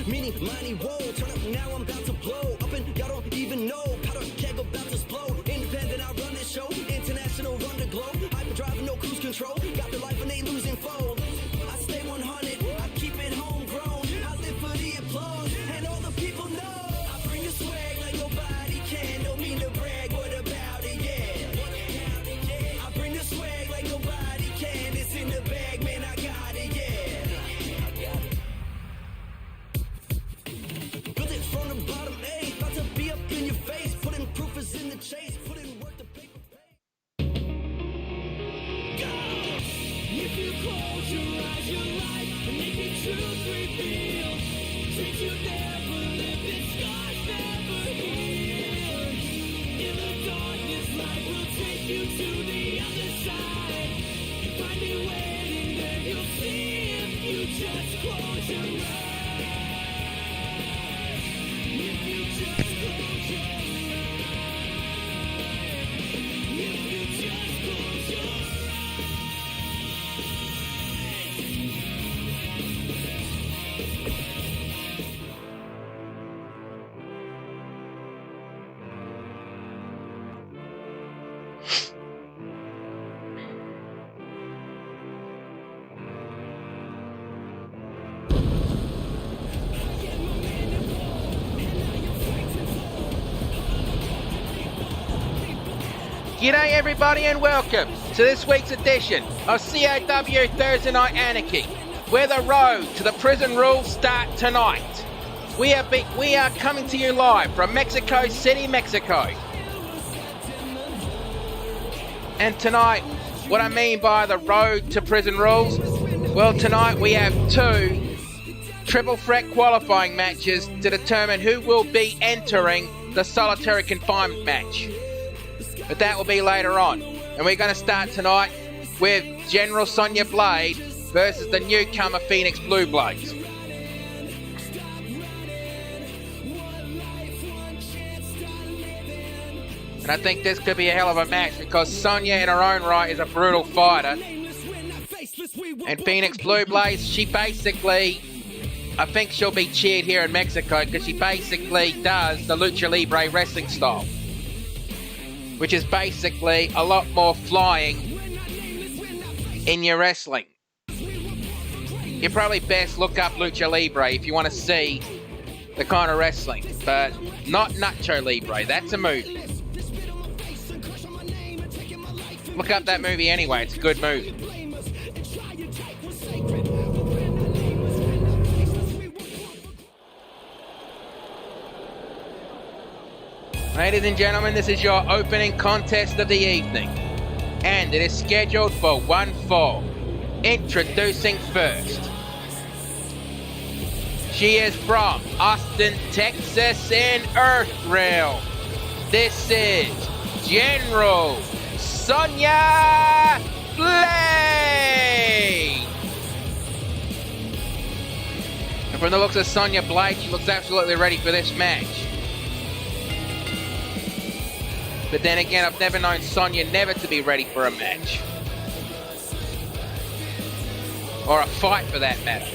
Mini, money, roll, turn up now, I'm about to blow. Up and y'all don't even know, powder keg about to explode. Independent, I run this show, international, run the globe. Hyperdrive, no cruise control, got the life and they losing fold. I stay 100, I keep it homegrown. I live for the applause, and all the people know. I bring the swag like nobody can, don't mean to brag, what about it, yeah. I bring the swag like nobody can, it's in the bag, man, I got it, yeah. From the bottom, A, about to be up in your face. Putting proof is in the chase. Putting work to paper pay. Go! If you close your eyes, your life and make it truth reveal. Dreams you never lived, and scars never healed. In the darkness, light will take you to the other side. You find me waiting there, you'll see if you just close your eyes. G'day everybody and welcome to this week's edition of CAW Thursday Night Anarchy, where the road to the prison rules start tonight. We are coming to you live from Mexico City, Mexico. And tonight, what I mean by the road to prison rules, well, tonight we have two triple threat qualifying matches to determine who will be entering the solitary confinement match. But that will be later on. And we're going to start tonight with General Sonya Blade versus the newcomer Phoenix Blue Blades. And I think this could be a hell of a match because Sonya in her own right is a brutal fighter. And Phoenix Blue Blades, she basically, I think she'll be cheered here in Mexico because she basically does the Lucha Libre wrestling style, which is basically a lot more flying in your wrestling. You probably best look up Lucha Libre if you want to see the kind of wrestling, but not Nacho Libre, that's a movie. Look up that movie anyway, it's a good movie. Ladies and gentlemen, this is your opening contest of the evening. And it is scheduled for one fall. Introducing first. She is from Austin, Texas in Earth Realm. This is General Sonya Blade. And from the looks of Sonya Blade, she looks absolutely ready for this match. But then again, I've never known Sonya never to be ready for a match. Or a fight for that matter.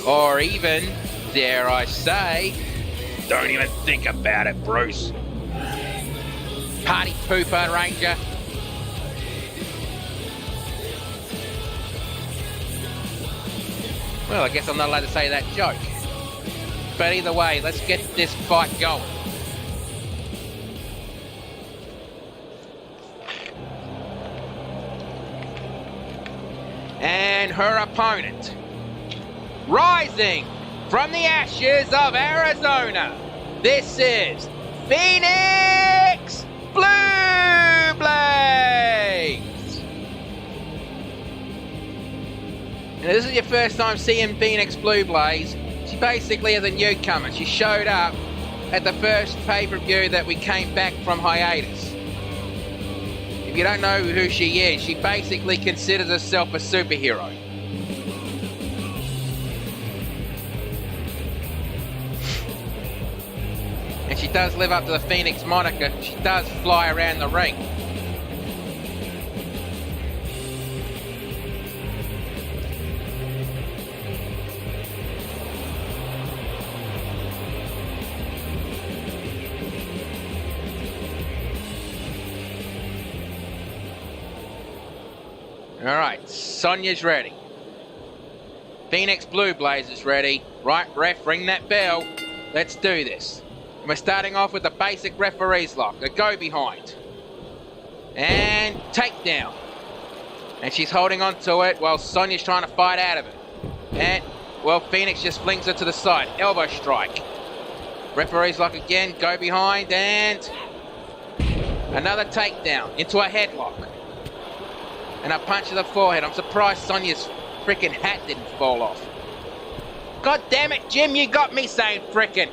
Or even, dare I say, don't even think about it, Bruce. Party pooper, Ranger. Well, I guess I'm not allowed to say that joke. But either way, let's get this fight going. And her opponent, rising from the ashes of Arizona, this is Phoenix Blue Blades. And this is your first time seeing Phoenix Blue Blades. She basically is a newcomer. She showed up at the first pay-per-view that we came back from hiatus. If you don't know who she is, she basically considers herself a superhero. And she does live up to the Phoenix moniker. She does fly around the ring. Alright, Sonya's ready. Phoenix Blue Blazers ready. Right, ref, ring that bell. Let's do this. We're starting off with the basic referee's lock. A go behind. And takedown. And she's holding on to it while Sonya's trying to fight out of it. And, well, Phoenix just flings her to the side. Elbow strike. Referee's lock again. Go behind and another takedown into a headlock. And a punch to the forehead. I'm surprised Sonya's freaking hat didn't fall off. God damn it, Jim, you got me saying frickin'.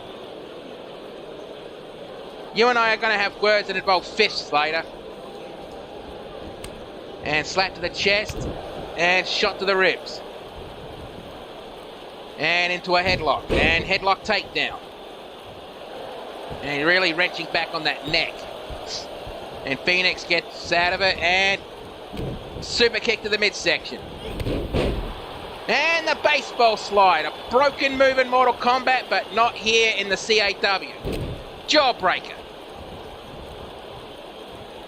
You and I are going to have words that involve fists later. And slap to the chest. And shot to the ribs. And into a headlock. And headlock takedown. And really wrenching back on that neck. And Phoenix gets out of it and super kick to the midsection. And the baseball slide. A broken move in Mortal Kombat, but not here in the CAW. Jawbreaker.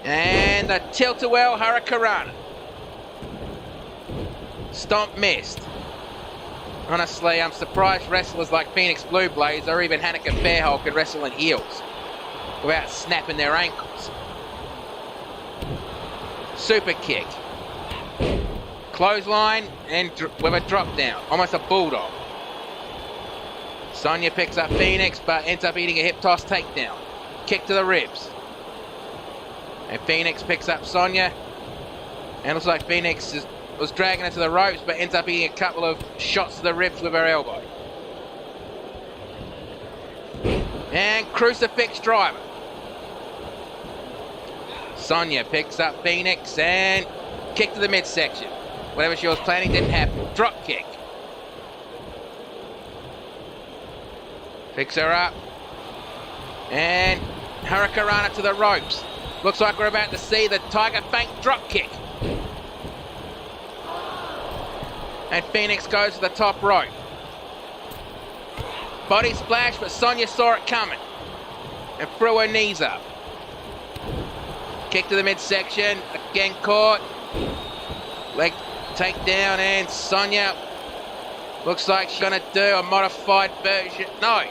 And the tilt-a-whirl hurricanrana. Stomp missed. Honestly, I'm surprised wrestlers like Phoenix Blue Blaze or even Hanneke Fairhole can wrestle in heels without snapping their ankles. Super kick. Clothesline and with a drop down. Almost a bulldog. Sonya picks up Phoenix but ends up eating a hip toss takedown. Kick to the ribs. And Phoenix picks up Sonya. And looks like Phoenix was dragging her to the ropes but ends up eating a couple of shots to the ribs with her elbow. And crucifix driver. Sonya picks up Phoenix and kick to the midsection. Whatever she was planning didn't happen. Drop kick. Picks her up. And hurricanrana to the ropes. Looks like we're about to see the Tiger Feint drop kick. And Phoenix goes to the top rope. Body splash, but Sonya saw it coming. And threw her knees up. Kick to the midsection. Again caught. Leg takedown, and Sonya looks like she's going to do a modified version. No.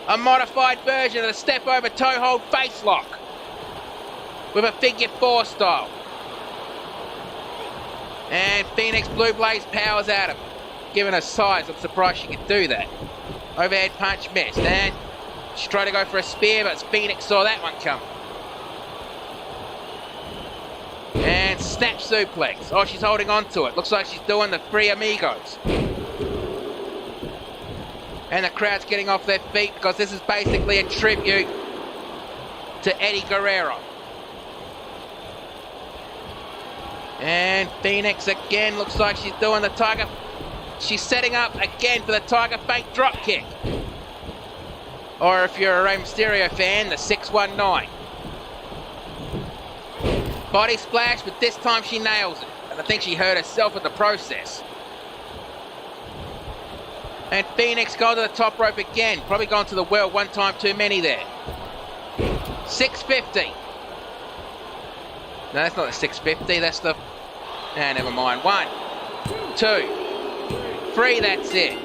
A modified version of the step over toe hold face lock. With a figure 4 style. And Phoenix Blue Blaze powers out of it. Given her size, I'm surprised she could do that. Overhead punch missed. And she tried to go for a spear, but Phoenix saw that one coming. And snap suplex. Oh, she's holding on to it. Looks like she's doing the Three Amigos. And the crowd's getting off their feet because this is basically a tribute to Eddie Guerrero. And Phoenix again looks like she's doing the Tiger. She's setting up again for the Tiger Feint drop kick. Or if you're a Rey Mysterio fan, the 619. Body splash, but this time she nails it. And I think she hurt herself in the process. And Phoenix going to the top rope again. Probably going to the well one time too many there. 650. No, that's not the 650. That's the... Nah, never mind. 1, 2, 3. That's it.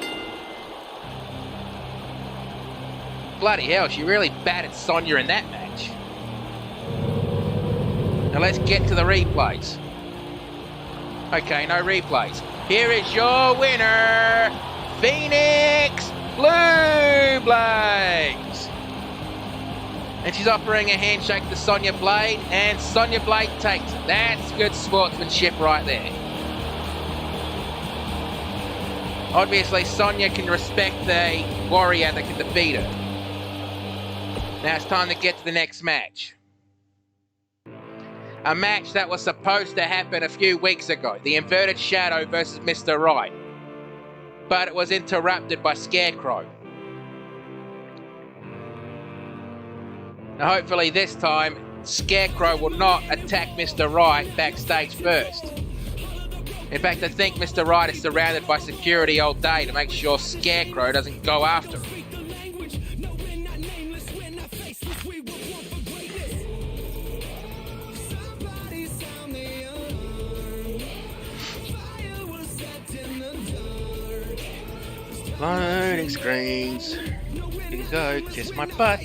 Bloody hell, she really battered Sonya in that match. Now let's get to the replays. Okay, no replays. Here is your winner, Phoenix Blue Blaze. And she's offering a handshake to Sonya Blade, and Sonya Blade takes it. That's good sportsmanship right there. Obviously, Sonya can respect a warrior that can defeat her. Now it's time to get to the next match. A match that was supposed to happen a few weeks ago. The Inverted Shadow versus Mr. Right. But it was interrupted by Scarecrow. Now hopefully this time, Scarecrow will not attack Mr. Right backstage first. In fact, I think Mr. Right is surrounded by security all day to make sure Scarecrow doesn't go after him. Loading screens. Here you go, kiss my butt.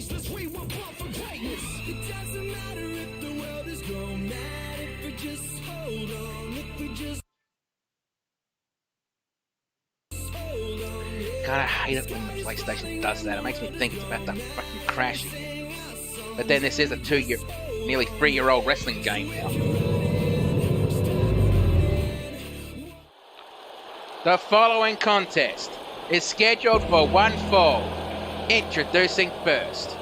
God, I hate it when the PlayStation does that. It makes me think it's about to fucking crash. But then this is a nearly 3-year-old wrestling game now. The following contest is scheduled for one fall. Introducing first.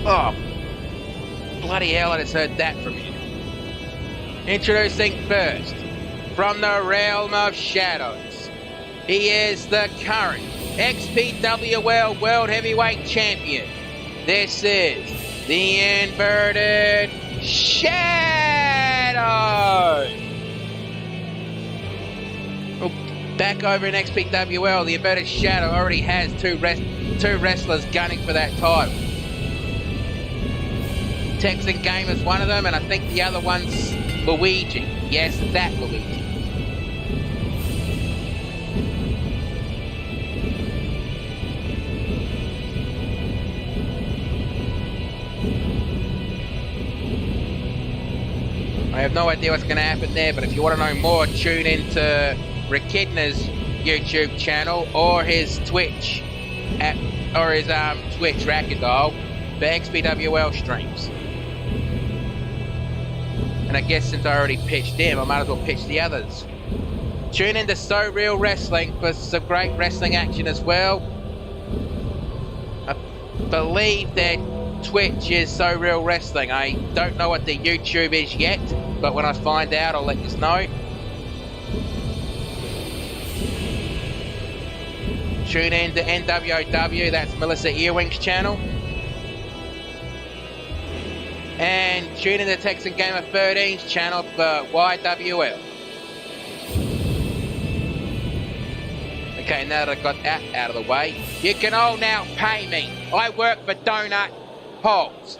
Oh, bloody hell, I just heard that from you. Introducing first, from the realm of shadows, he is the current XPWL World Heavyweight Champion. This is the Inverted Shadow. Well, back over in XPWL, the Inverted Shadow already has two wrestlers gunning for that title. Texan Gamer's one of them, and I think the other one's Luigi. Yes, that Luigi. I have no idea what's going to happen there, but if you want to know more, tune into Rechidna's YouTube channel or his Twitch, Twitch Rackadoll for XPWL streams. And I guess since I already pitched him, I might as well pitch the others. Tune into So Real Wrestling for some great wrestling action as well. I believe that Twitch is So Real Wrestling. I don't know what the YouTube is yet, but when I find out, I'll let you know. Tune in to NWOW, that's Melissa Earwing's channel. And tune in to Texan Gamer 13's channel for YWL. Okay, now that I got that out of the way, you can all now pay me. I work for Donut Holes.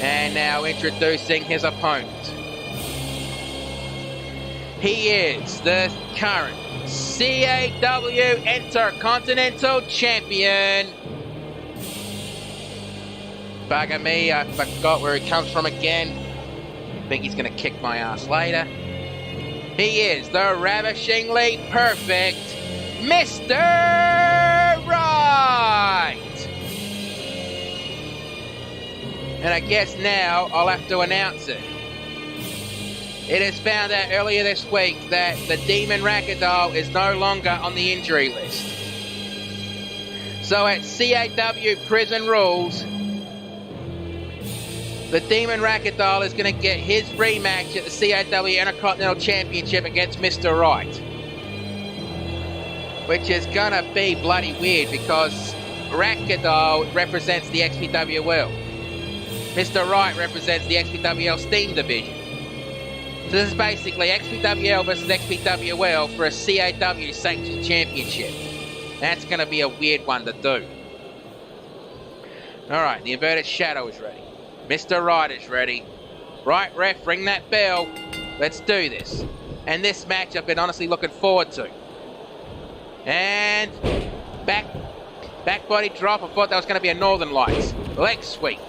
And now introducing his opponent. He is the current CAW Intercontinental Champion. Bugger me, I forgot where he comes from again. I think he's gonna kick my ass later. He is the ravishingly perfect Mr. Right! And I guess now I'll have to announce it. It is found out earlier this week that the Demon Rackadoll is no longer on the injury list. So at CAW Prison Rules, the Demon Rackadoll is going to get his rematch at the CAW Intercontinental Championship against Mr. Right. Which is going to be bloody weird because Rackadoll represents the XPWL. Mr. Right represents the XPWL Steam Division. So this is basically XPWL versus XPWL for a CAW Sanctioned Championship. That's going to be a weird one to do. Alright, the Inverted Shadow is ready. Mr. Right is ready. Right, ref, ring that bell. Let's do this. And this match I've been honestly looking forward to. And back body drop. I thought that was going to be a Northern Lights. Leg sweep.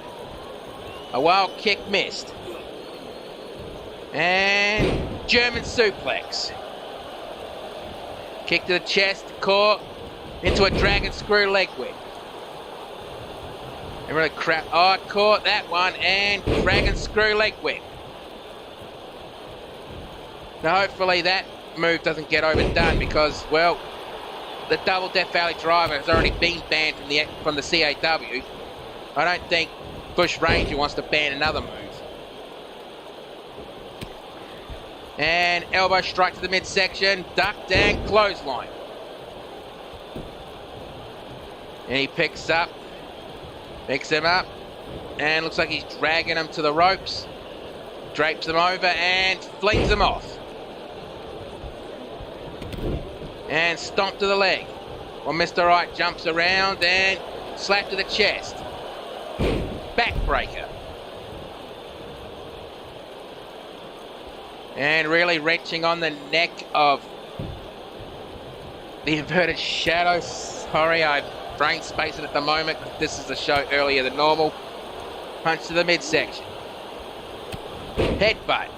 A wild kick missed. And German suplex. Kick to the chest, core, into a dragon screw leg whip. And really crap. Oh, caught that one, and dragon screw leg whip. Now hopefully that move doesn't get overdone because, well, the double Death Valley driver has already been banned from the CAW. I don't think Bush Ranger wants to ban another move. And elbow strike to the midsection, ducked and clothesline. And he picks him up, and looks like he's dragging him to the ropes, drapes him over and flings him off. And stomp to the leg. Well, Mr. Right jumps around and slap to the chest. Backbreaker. And really wrenching on the neck of the inverted shadow. Sorry, I'm brain spacing at the moment. This is a show earlier than normal. Punch to the midsection. Headbutt.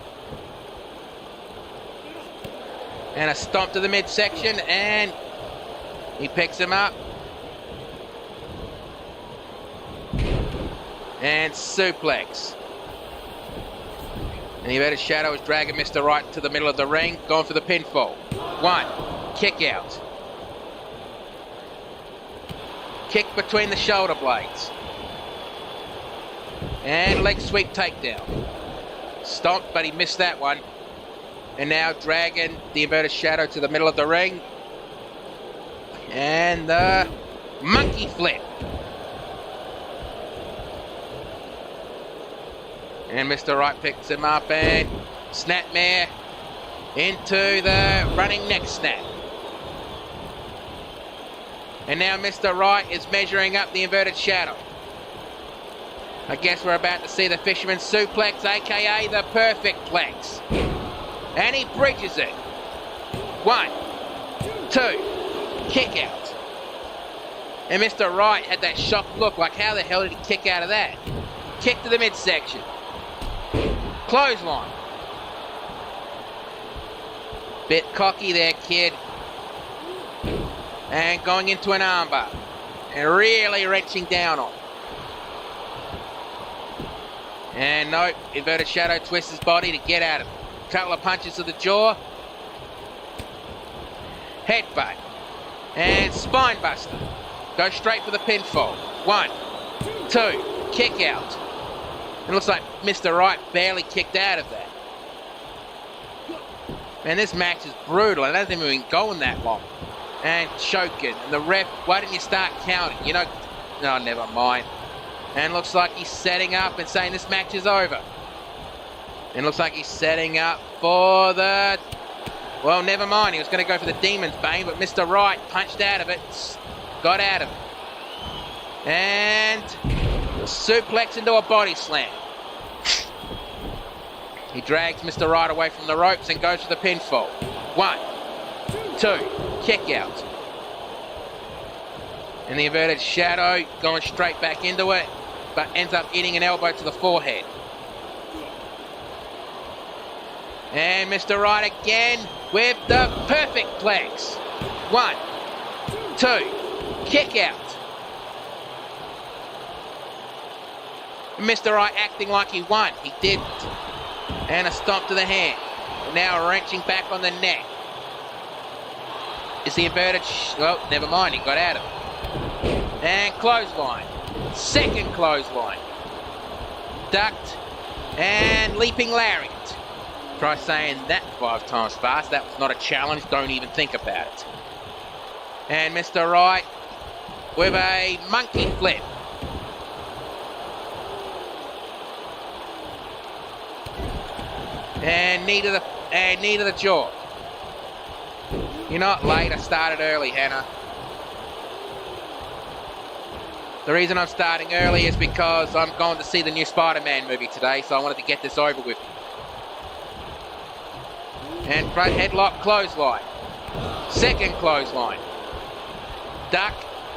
And a stomp to the midsection, and he picks him up. And suplex. And the inverted shadow is dragging Mr. Right to the middle of the ring, going for the pinfall. 1, kick out. Kick between the shoulder blades. And leg sweep takedown. Stomped, but he missed that one. And now dragging the inverted shadow to the middle of the ring. And the monkey flip. And Mr. Right picks him up and snapmare into the running neck snap. And now Mr. Right is measuring up the inverted shadow. I guess we're about to see the fisherman suplex, aka the perfect plex. And he bridges it. 1, 2, kick out. And Mr. Right had that shocked look, like how the hell did he kick out of that? Kick to the midsection. Clothesline. Bit cocky there, kid. And going into an armbar. And really wrenching down on. And nope, inverted shadow twists his body to get out of it. Couple of punches to the jaw. Headbutt. And spine buster. Go straight for the pinfall. 1, 2, kick out. It looks like Mr. Right barely kicked out of that. Man, this match is brutal. It hasn't even been going that long. And choking. And the ref, why didn't you start counting? You know, no, never mind. And looks like he's setting up and saying this match is over. And looks like he's setting up for the... Well, never mind. He was going to go for the Demon's Bane, but Mr. Right punched out of it. Got out of it. And suplex into a body slam. He drags Mr. Right away from the ropes and goes for the pinfall. 1, 2, kick out. And the inverted shadow going straight back into it, but ends up eating an elbow to the forehead. And Mr. Right again with the perfect plex. 1, 2, kick out. And Mr. Right acting like he won. He didn't. And a stomp to the hand. Now wrenching back on the neck. Is the inverted... Well, never mind. He got out of it. And clothesline. Second clothesline. Ducked. And leaping lariat. Try saying that 5 times fast. That was not a challenge. Don't even think about it. And Mr. Right with a monkey flip. And knee to the jaw. You're not late. I started early, Hannah. The reason I'm starting early is because I'm going to see the new Spider-Man movie today, so I wanted to get this over with. And front headlock clothesline. Second clothesline. Duck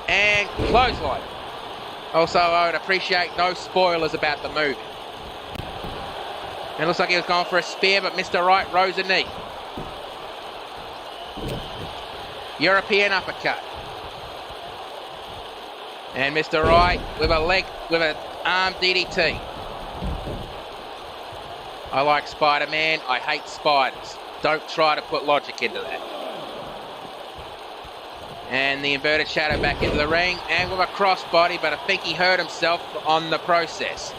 and clothesline. Also, I would appreciate no spoilers about the movie. And it looks like he was going for a spear, but Mr. Right rose a knee. European uppercut. And Mr. Right with an arm DDT. I like Spider-Man. I hate spiders. Don't try to put logic into that. And the inverted shadow back into the ring. And with a crossbody, but I think he hurt himself on the process.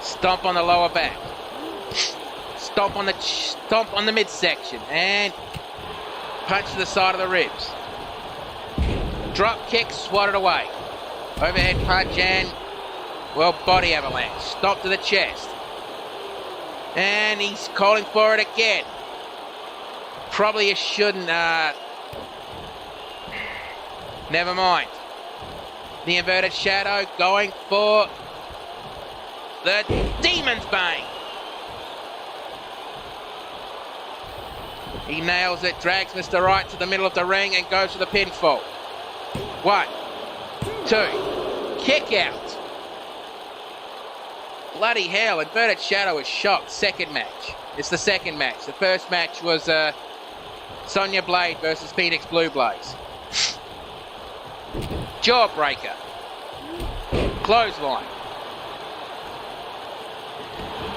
Stomp on the lower back. Stomp on the midsection. And punch to the side of the ribs. Drop kick, swatted away. Overhead punch and, well, body avalanche. Stomp to the chest. And he's calling for it again. Probably you shouldn't, never mind. The inverted shadow going for the Demon's Bane. He nails it, drags Mr. Right to the middle of the ring and goes for the pinfall. 1, 2, kick out. Bloody hell, inverted shadow is shocked. Second match. It's the second match. The first match was Sonya Blade versus Phoenix Blue Blaze. Jawbreaker. Clothesline.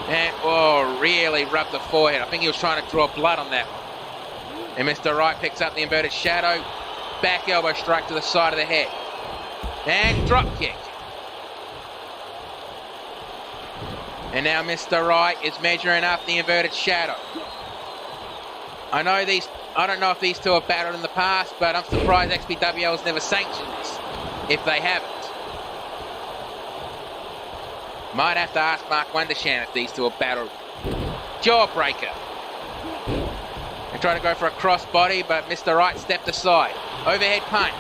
And, oh, really rubbed the forehead. I think he was trying to draw blood on that one. And Mr. Right picks up the inverted shadow. Back elbow strike to the side of the head. And drop kick. And now Mr. Right is measuring up the inverted shadow. I don't know if these two have battled in the past, but I'm surprised XPW has never sanctioned this, if they haven't. Might have to ask Mark Wondersham if these two have battled. Jawbreaker. They try to go for a crossbody, but Mr. Right stepped aside. Overhead punch.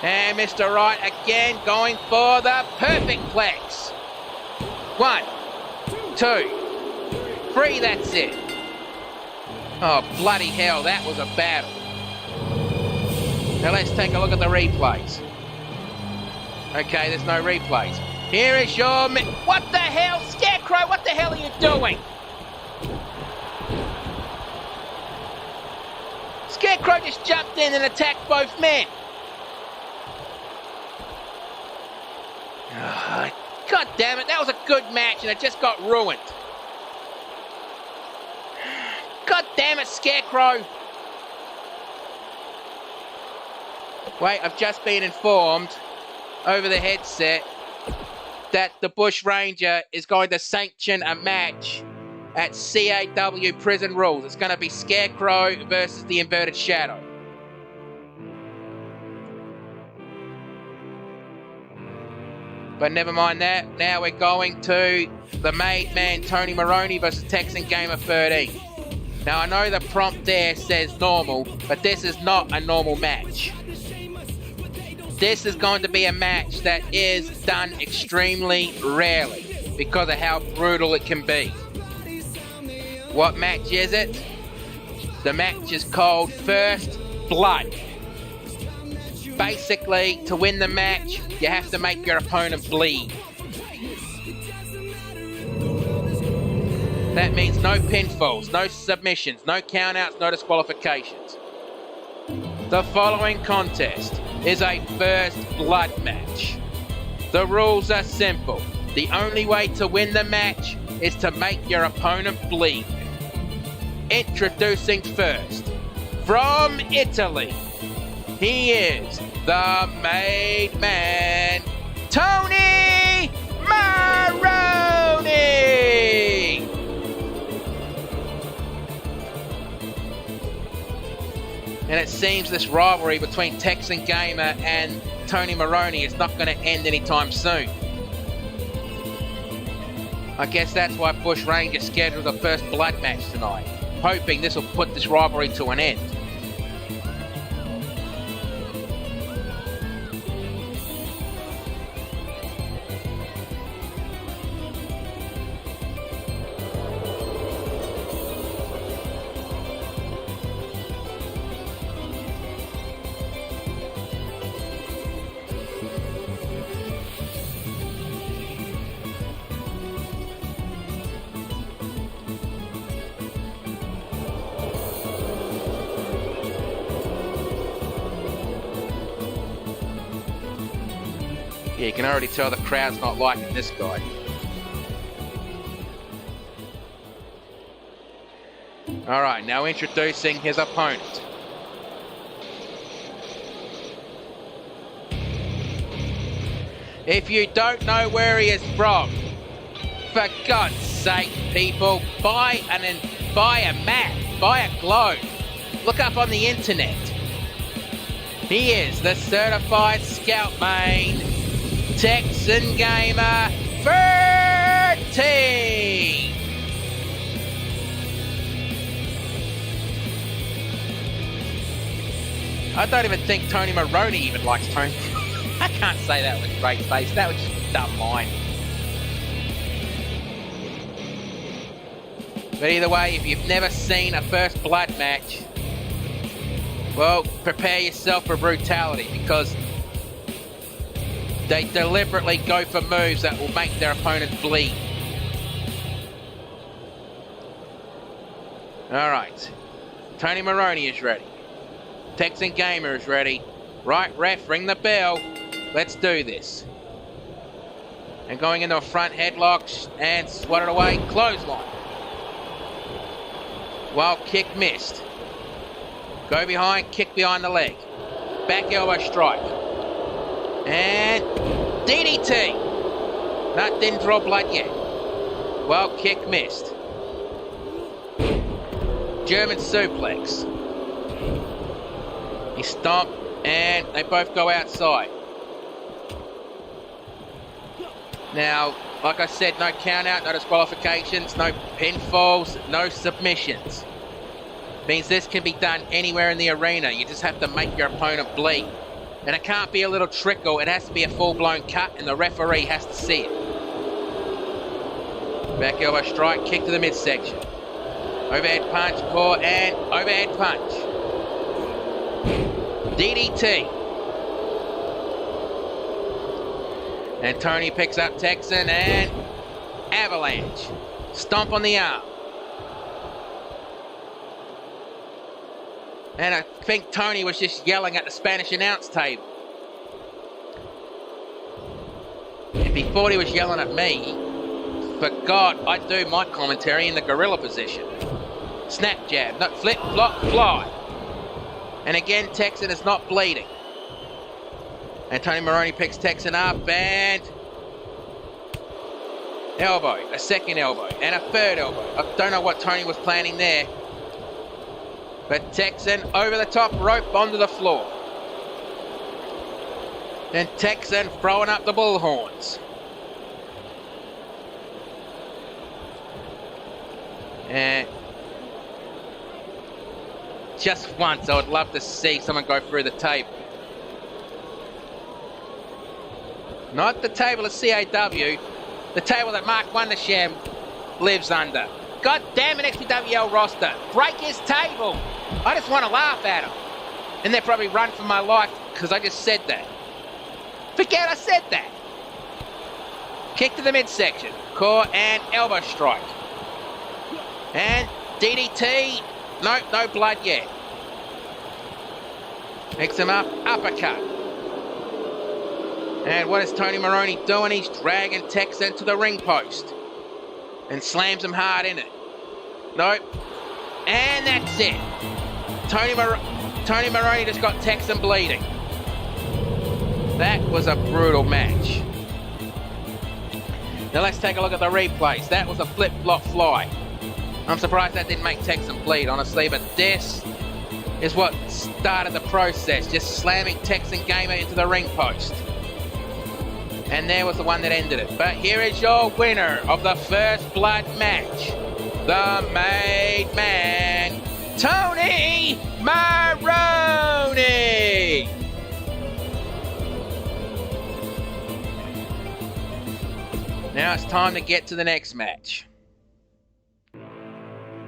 And Mr. Right again going for the perfect flex. 1, 2, 3, that's it. Oh, bloody hell, that was a battle. Now let's take a look at the replays. Okay, there's no replays. Here is your... What the hell? Scarecrow, what the hell are you doing? Scarecrow just jumped in and attacked both men. Oh, God damn it, that was a good match and it just got ruined. God damn it, Scarecrow. Wait, I've just been informed over the headset that the Bush Ranger is going to sanction a match at CAW Prison Rules. It's going to be Scarecrow versus the Inverted Shadow. But never mind that. Now we're going to the Made Man Tony Maroney versus Texan Gamer 13. Now I know the prompt there says normal, but this is not a normal match. This is going to be a match that is done extremely rarely because of how brutal it can be. What match is it? The match is called First Blood. Basically, to win the match, you have to make your opponent bleed. That means no pinfalls, no submissions, no countouts, no disqualifications. The following contest is a First Blood match. The rules are simple. The only way to win the match is to make your opponent bleed. Introducing first, from Italy, he is the Made Man, Tony Maroney! And it seems this rivalry between Texan Gamer and Tony Maroney is not going to end anytime soon. I guess that's why Bush Ranger scheduled a First Blood match tonight, hoping this will put this rivalry to an end. Yeah, you can already tell the crowd's not liking this guy. All right, now introducing his opponent. If you don't know where he is from, for God's sake, people, buy a map, buy a globe. Look up on the internet. He is the certified scout main, Texan Gamer 13. I don't even think Tony Maroney even likes Tony. I can't say that with a great face. That was just a dumb line. But either way, if you've never seen a First Blood match, well, prepare yourself for brutality, because they deliberately go for moves that will make their opponent bleed. Alright, Tony Maroney is ready. Texan Gamer is ready. Right, ref, ring the bell. Let's do this. And going into a front headlock and swatted away, clothesline. Well, kick missed. Go behind, kick behind the leg. Back elbow strike. And DDT. That didn't draw blood yet. Well, kick missed. German suplex. He stomped and they both go outside. Now, like I said, no count out, no disqualifications, no pinfalls, no submissions. Means this can be done anywhere in the arena. You just have to make your opponent bleed. And it can't be a little trickle, it has to be a full-blown cut, and the referee has to see it. Back elbow strike, kick to the midsection. Overhead punch, core, and overhead punch. DDT. And Tony picks up Texan and avalanche. Stomp on the arm. And I think Tony was just yelling at the Spanish announce table. If he thought he was yelling at me, for God, I'd do my commentary in the gorilla position. Snap jab, no, flip, flop, fly. And again, Texan is not bleeding. And Tony Maroney picks Texan up and elbow, a second elbow, and a third elbow. I don't know what Tony was planning there. But Texan over the top rope onto the floor. And Texan throwing up the bullhorns. And just once, I would love to see someone go through the table. Not the table of CAW, the table that Mark Wondersham lives under. God damn it, XPWL roster. Break his table. I just want to laugh at him. And they'll probably run for my life because I just said that. Forget I said that. Kick to the midsection. Core and elbow strike. And DDT. No, no blood yet. Picks him up. Uppercut. And what is Tony Maroney doing? He's dragging Texan to the ring post. And slams him hard in it. Nope. And that's it. Tony Maroney just got Texan bleeding. That was a brutal match. Now let's take a look at the replays. That was a flip-flop fly. I'm surprised that didn't make Texan bleed, honestly, but this is what started the process. Just slamming Texan Gamer into the ring post. And there was the one that ended it. But here is your winner of the First Blood match. The made man, Tony Maroney. Now it's time to get to the next match.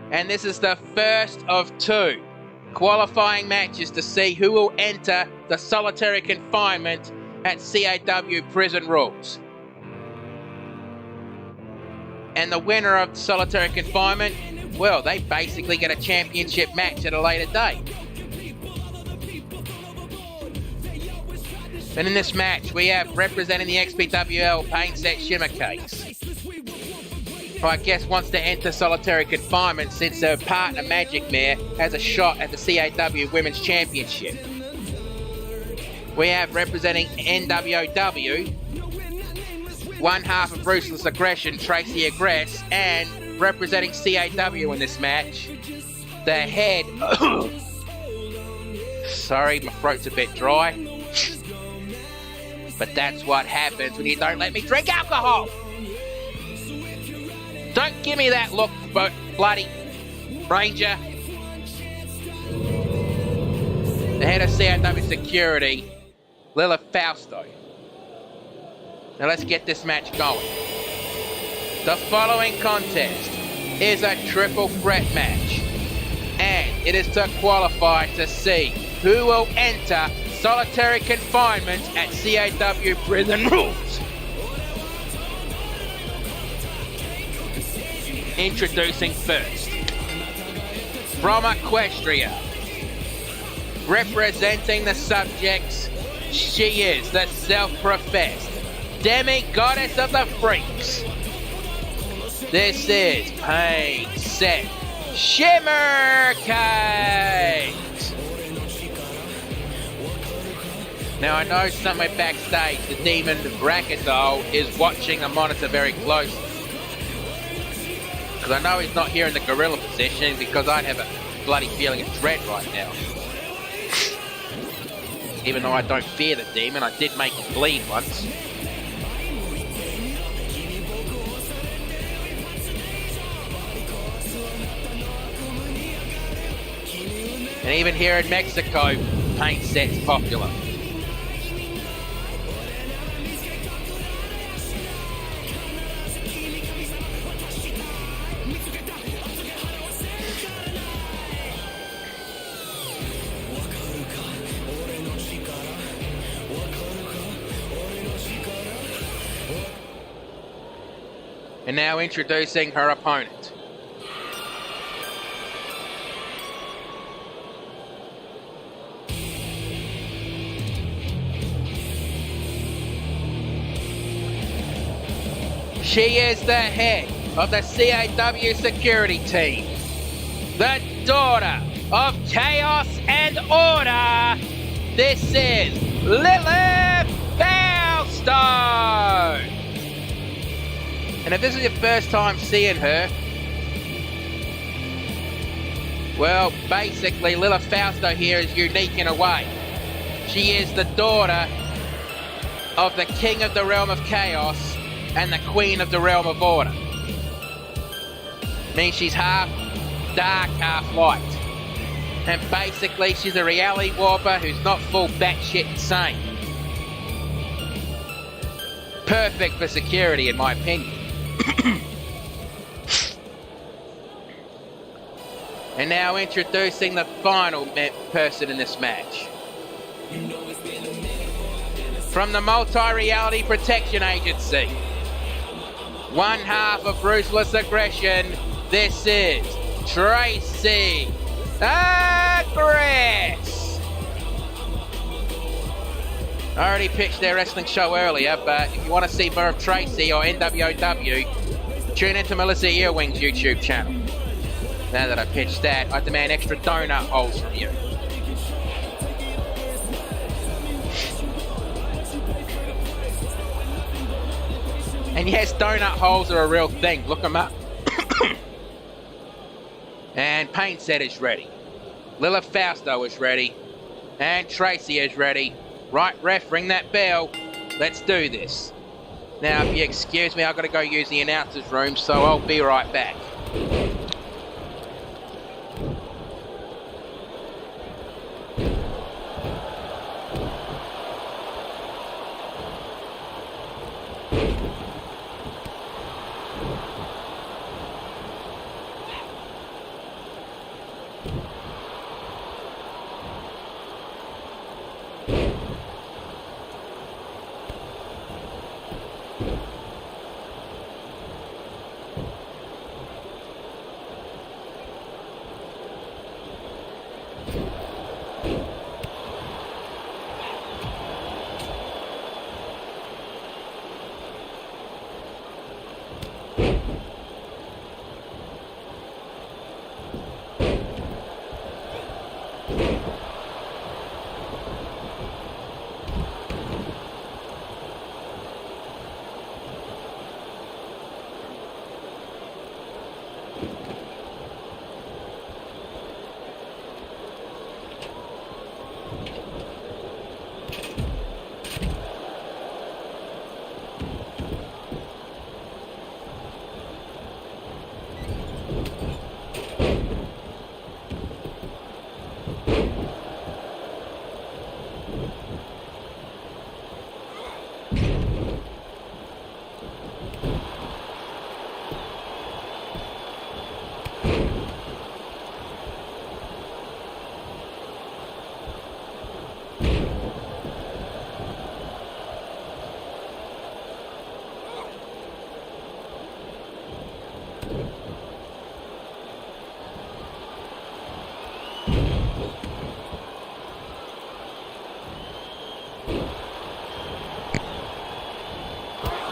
And this is the first of two qualifying matches to see who will enter the solitary confinement at CAW Prison Rules. And the winner of solitary confinement, well, they basically get a championship match at a later date. And in this match, we have representing the XPWL Painset Shimmer Cakes, who I guess wants to enter solitary confinement since her partner Magic Mare has a shot at the CAW Women's Championship. We have representing NWOW, one half of Ruthless Aggression, Tracy Aggress, and representing CAW in this match, the head... Sorry, my throat's a bit dry. But that's what happens when you don't let me drink alcohol. Don't give me that look, bloody Ranger. The head of CAW Security, Lila Fausto. Now let's get this match going. The following contest is a triple threat match, and it is to qualify to see who will enter solitary confinement at CAW Prison Rules. Introducing first, from Equestria, representing the subjects, she is the self-professed demi-goddess of the freaks. This is Painset Shimmer Cakes. Now I know somewhere backstage the demon Bracadol is watching the monitor very closely. Because I know he's not here in the gorilla position, because I'd have a bloody feeling of dread right now. Even though I don't fear the demon, I did make him bleed once. And even here in Mexico, Painset's popular. And now introducing her opponent. She is the head of the CAW security team, the daughter of chaos and order. This is Lilith Fausto. And if this is your first time seeing her, well, basically Lilith Fausto here is unique in a way. She is the daughter of the king of the realm of chaos and the queen of the realm of order. Means she's half dark, half light. And basically she's a reality warper who's not full batshit insane. Perfect for security in my opinion. And now introducing the final person in this match. From the Multi-Reality Protection Agency, one half of Ruthless Aggression, this is Tracy Aggress. I already pitched their wrestling show earlier, but if you want to see more of Tracy or NWOW, tune into Melissa Earwing's YouTube channel. Now that I pitched that, I demand extra donut holes from you. And yes, donut holes are a real thing. Look them up. And Painset is ready. Lilith Fausto is ready. And Tracy is ready. Right, ref, ring that bell. Let's do this. Now, if you excuse me, I've got to go use the announcer's room, so I'll be right back.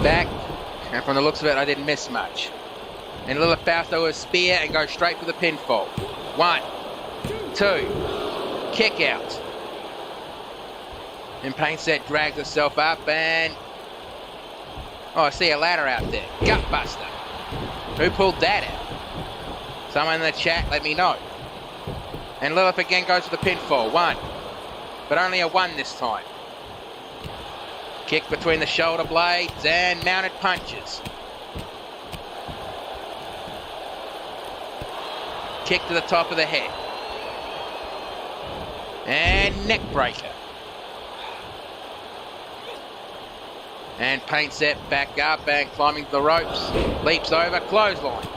Back, and from the looks of it, I didn't miss much. And Lilith Fausto with a spear and goes straight for the pinfall. 1, 2, kick out. And Painset drags herself up and... Oh, I see a ladder out there. Gutbuster. Who pulled that out? Someone in the chat, let me know. And Lilith again goes for the pinfall. 1. But only a 1 this time. Kick between the shoulder blades and mounted punches. Kick to the top of the head. And neck breaker. And Painset back up and climbing the ropes. Leaps over, clothesline.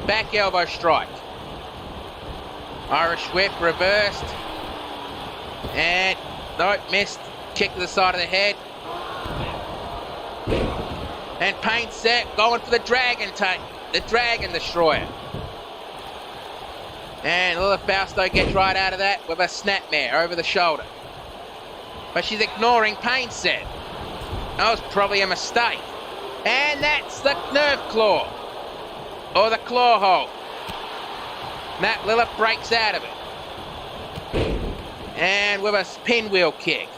Back elbow strike. Irish whip reversed. And, no, missed. Kick to the side of the head. And Painset going for the Dragon Destroyer. And Lilith Fausto gets right out of that with a snapmare over the shoulder. But she's ignoring Painset. That was probably a mistake. And that's the nerve claw. Or the claw hold. Matt Lilith breaks out of it. And with a pinwheel kick.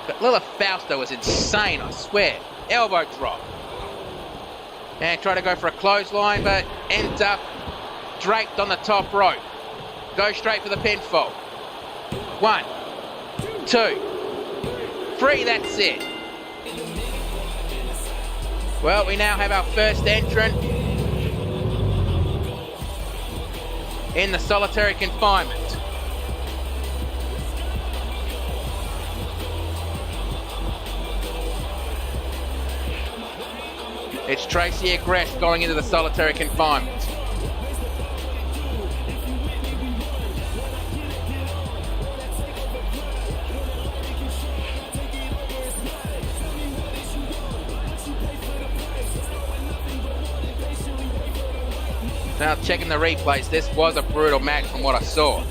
But Lilith Fausto was insane, I swear. Elbow drop. And try to go for a clothesline, but ends up draped on the top rope. Goes straight for the pinfall. 1, 2, 3, that's it. Well, we now have our first entrant in the solitary confinement. It's Tracy Agrest going into the solitary confinement. Now checking the replays, this was a brutal match from what I saw.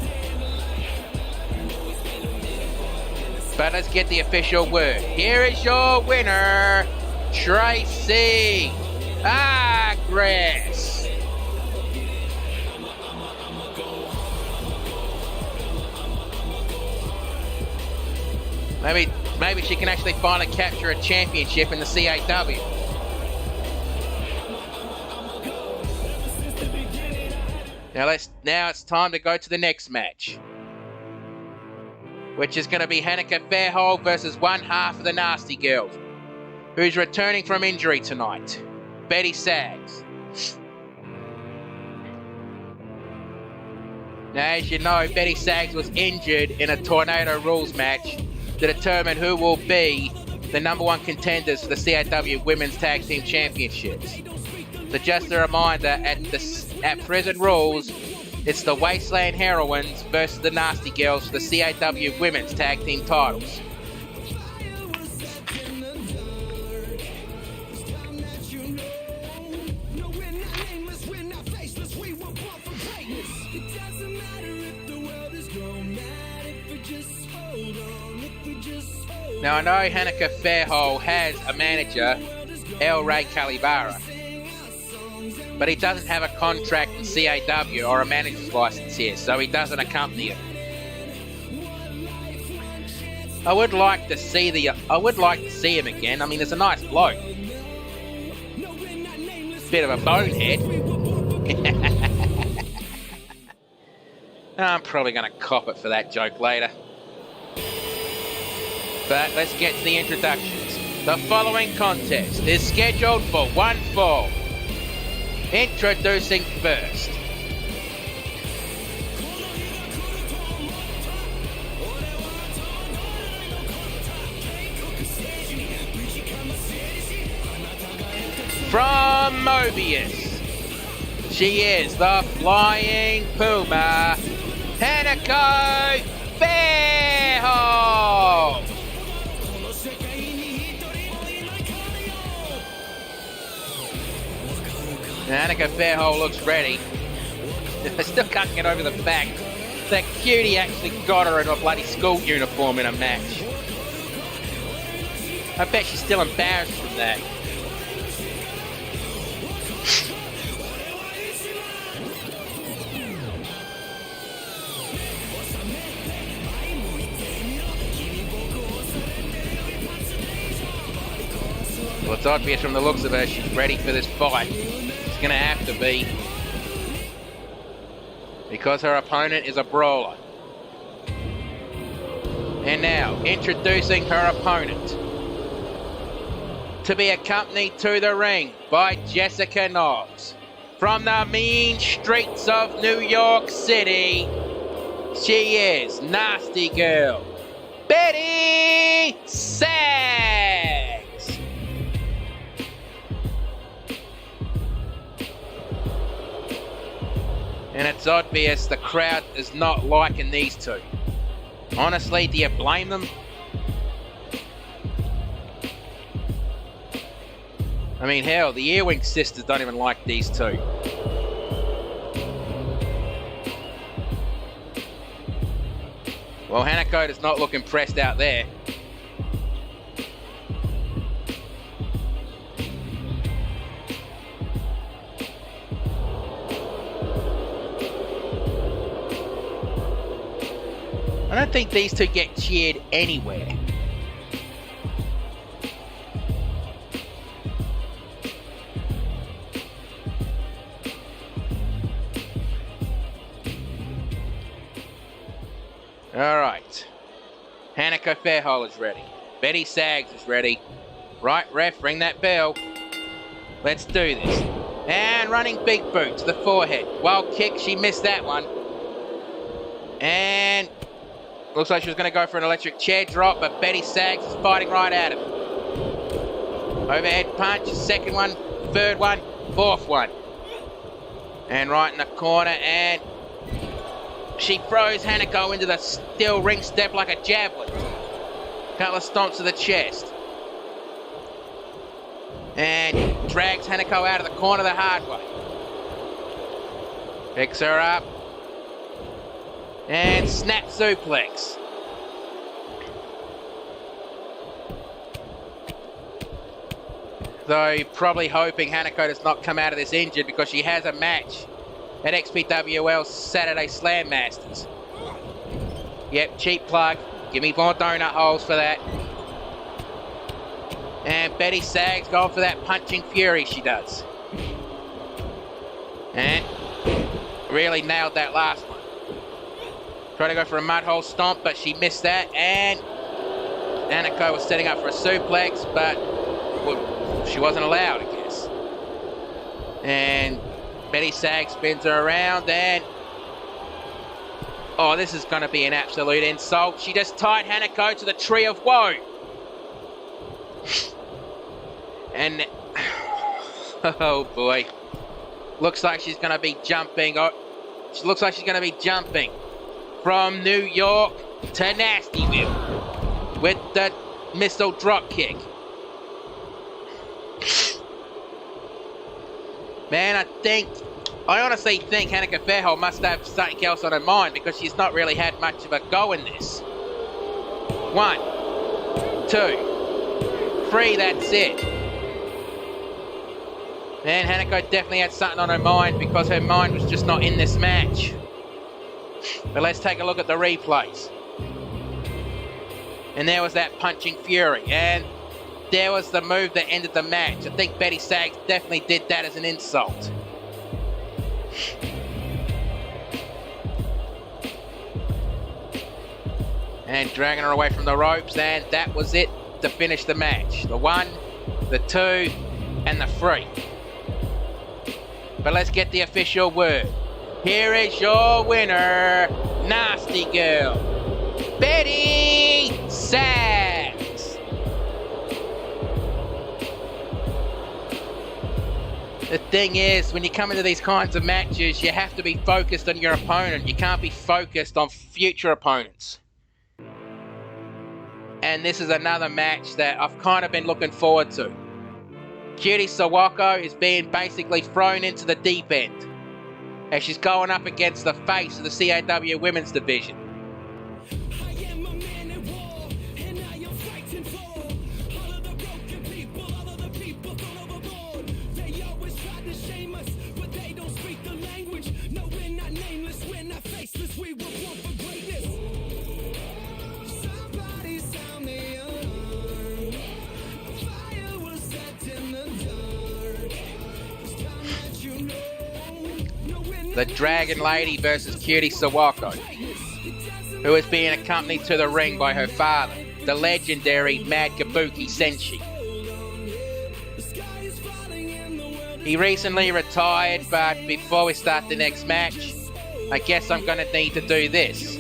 But let's get the official word. Here is your winner, Tracy Agrest. Maybe she can actually finally capture a championship in the CAW. Now it's time to go to the next match, which is going to be Hanneke Fairhold versus one half of the Nasty Girls, who's returning from injury tonight, Betty Sags. Now, as you know, Betty Sags was injured in a Tornado Rules match to determine who will be the number one contenders for the CAW Women's Tag Team Championships. So just a reminder, at Prison Rules, it's the Wasteland Heroines versus the Nasty Girls for the CAW Women's Tag Team titles. Now, I know Hanneke Fairhold has a manager, El Ray Calibara, but he doesn't have a contract in CAW or a manager's license here, so he doesn't accompany him. I would like to see him again. I mean, there's a nice bloke. Bit of a bonehead. I'm probably going to cop it for that joke later. But let's get to the introductions. The following contest is scheduled for one fall. Introducing first. From Mobius, she is the Flying Puma, Hanneke Fairhold. Hanneke Fairhold looks ready. I still can't get over the fact that Cutie actually got her in a bloody school uniform in a match. I bet she's still embarrassed from that. Well, it's obvious from the looks of her, she's ready for this fight. She's going to have to be. Because her opponent is a brawler. And now, introducing her opponent. To be accompanied to the ring by Jessica Knox. From the mean streets of New York City, she is Nasty Girl, Betty Sags. And it's obvious the crowd is not liking these two. Honestly, do you blame them? I mean, hell, the Earwing sisters don't even like these two. Well, Hanako does not look impressed out there. I don't think these two get cheered anywhere. Alright. Hanako Fairhole is ready. Betty Sags is ready. Right, ref, ring that bell. Let's do this. And running big boot to the forehead. Wild kick, she missed that one. And looks like she was going to go for an electric chair drop, but Betty Sags is fighting right at him. Overhead punch, second one, third one, fourth one. And right in the corner, and she throws Hanako into the steel ring step like a javelin. Couple of stomps to the chest. And drags Hanako out of the corner the hard way. Picks her up. And snap suplex. Though probably hoping Hanako does not come out of this injured because she has a match at XPWL's Saturday Slam Masters. Yep, cheap plug. Give me more donut holes for that. And Betty Sags going for that punching fury she does. And really nailed that last one. Tried to go for a mud hole stomp, but she missed that. And Hanako was setting up for a suplex, but she wasn't allowed, I guess. And Betty Sags spins her around, and oh, this is going to be an absolute insult. She just tied Hanako to the Tree of Woe. And oh boy, looks like she's going to be jumping. Oh, she looks like she's going to be jumping from New York to Nastyville with the missile drop kick. Man, I honestly think Hanako Fairhole must have something else on her mind because she's not really had much of a go in this. 1, 2, 3, that's it. Man, Hanako definitely had something on her mind because her mind was just not in this match. But let's take a look at the replays. And there was that punching fury. And there was the move that ended the match. I think Betty Sags definitely did that as an insult. And dragging her away from the ropes, and that was it to finish the match. The 1, the 2, and the 3. But let's get the official word. Here is your winner, Nasty Girl, Betty Sags. The thing is, when you come into these kinds of matches, you have to be focused on your opponent. You can't be focused on future opponents. And this is another match that I've kind of been looking forward to. Cutie Sawako is being basically thrown into the deep end as she's going up against the face of the CAW Women's Division. the Dragon Lady versus Cutie Sawako, who is being accompanied to the ring by her father, the legendary Mad Kabuki Senshi. He recently retired, but before we start the next match, I guess I'm going to need to do this.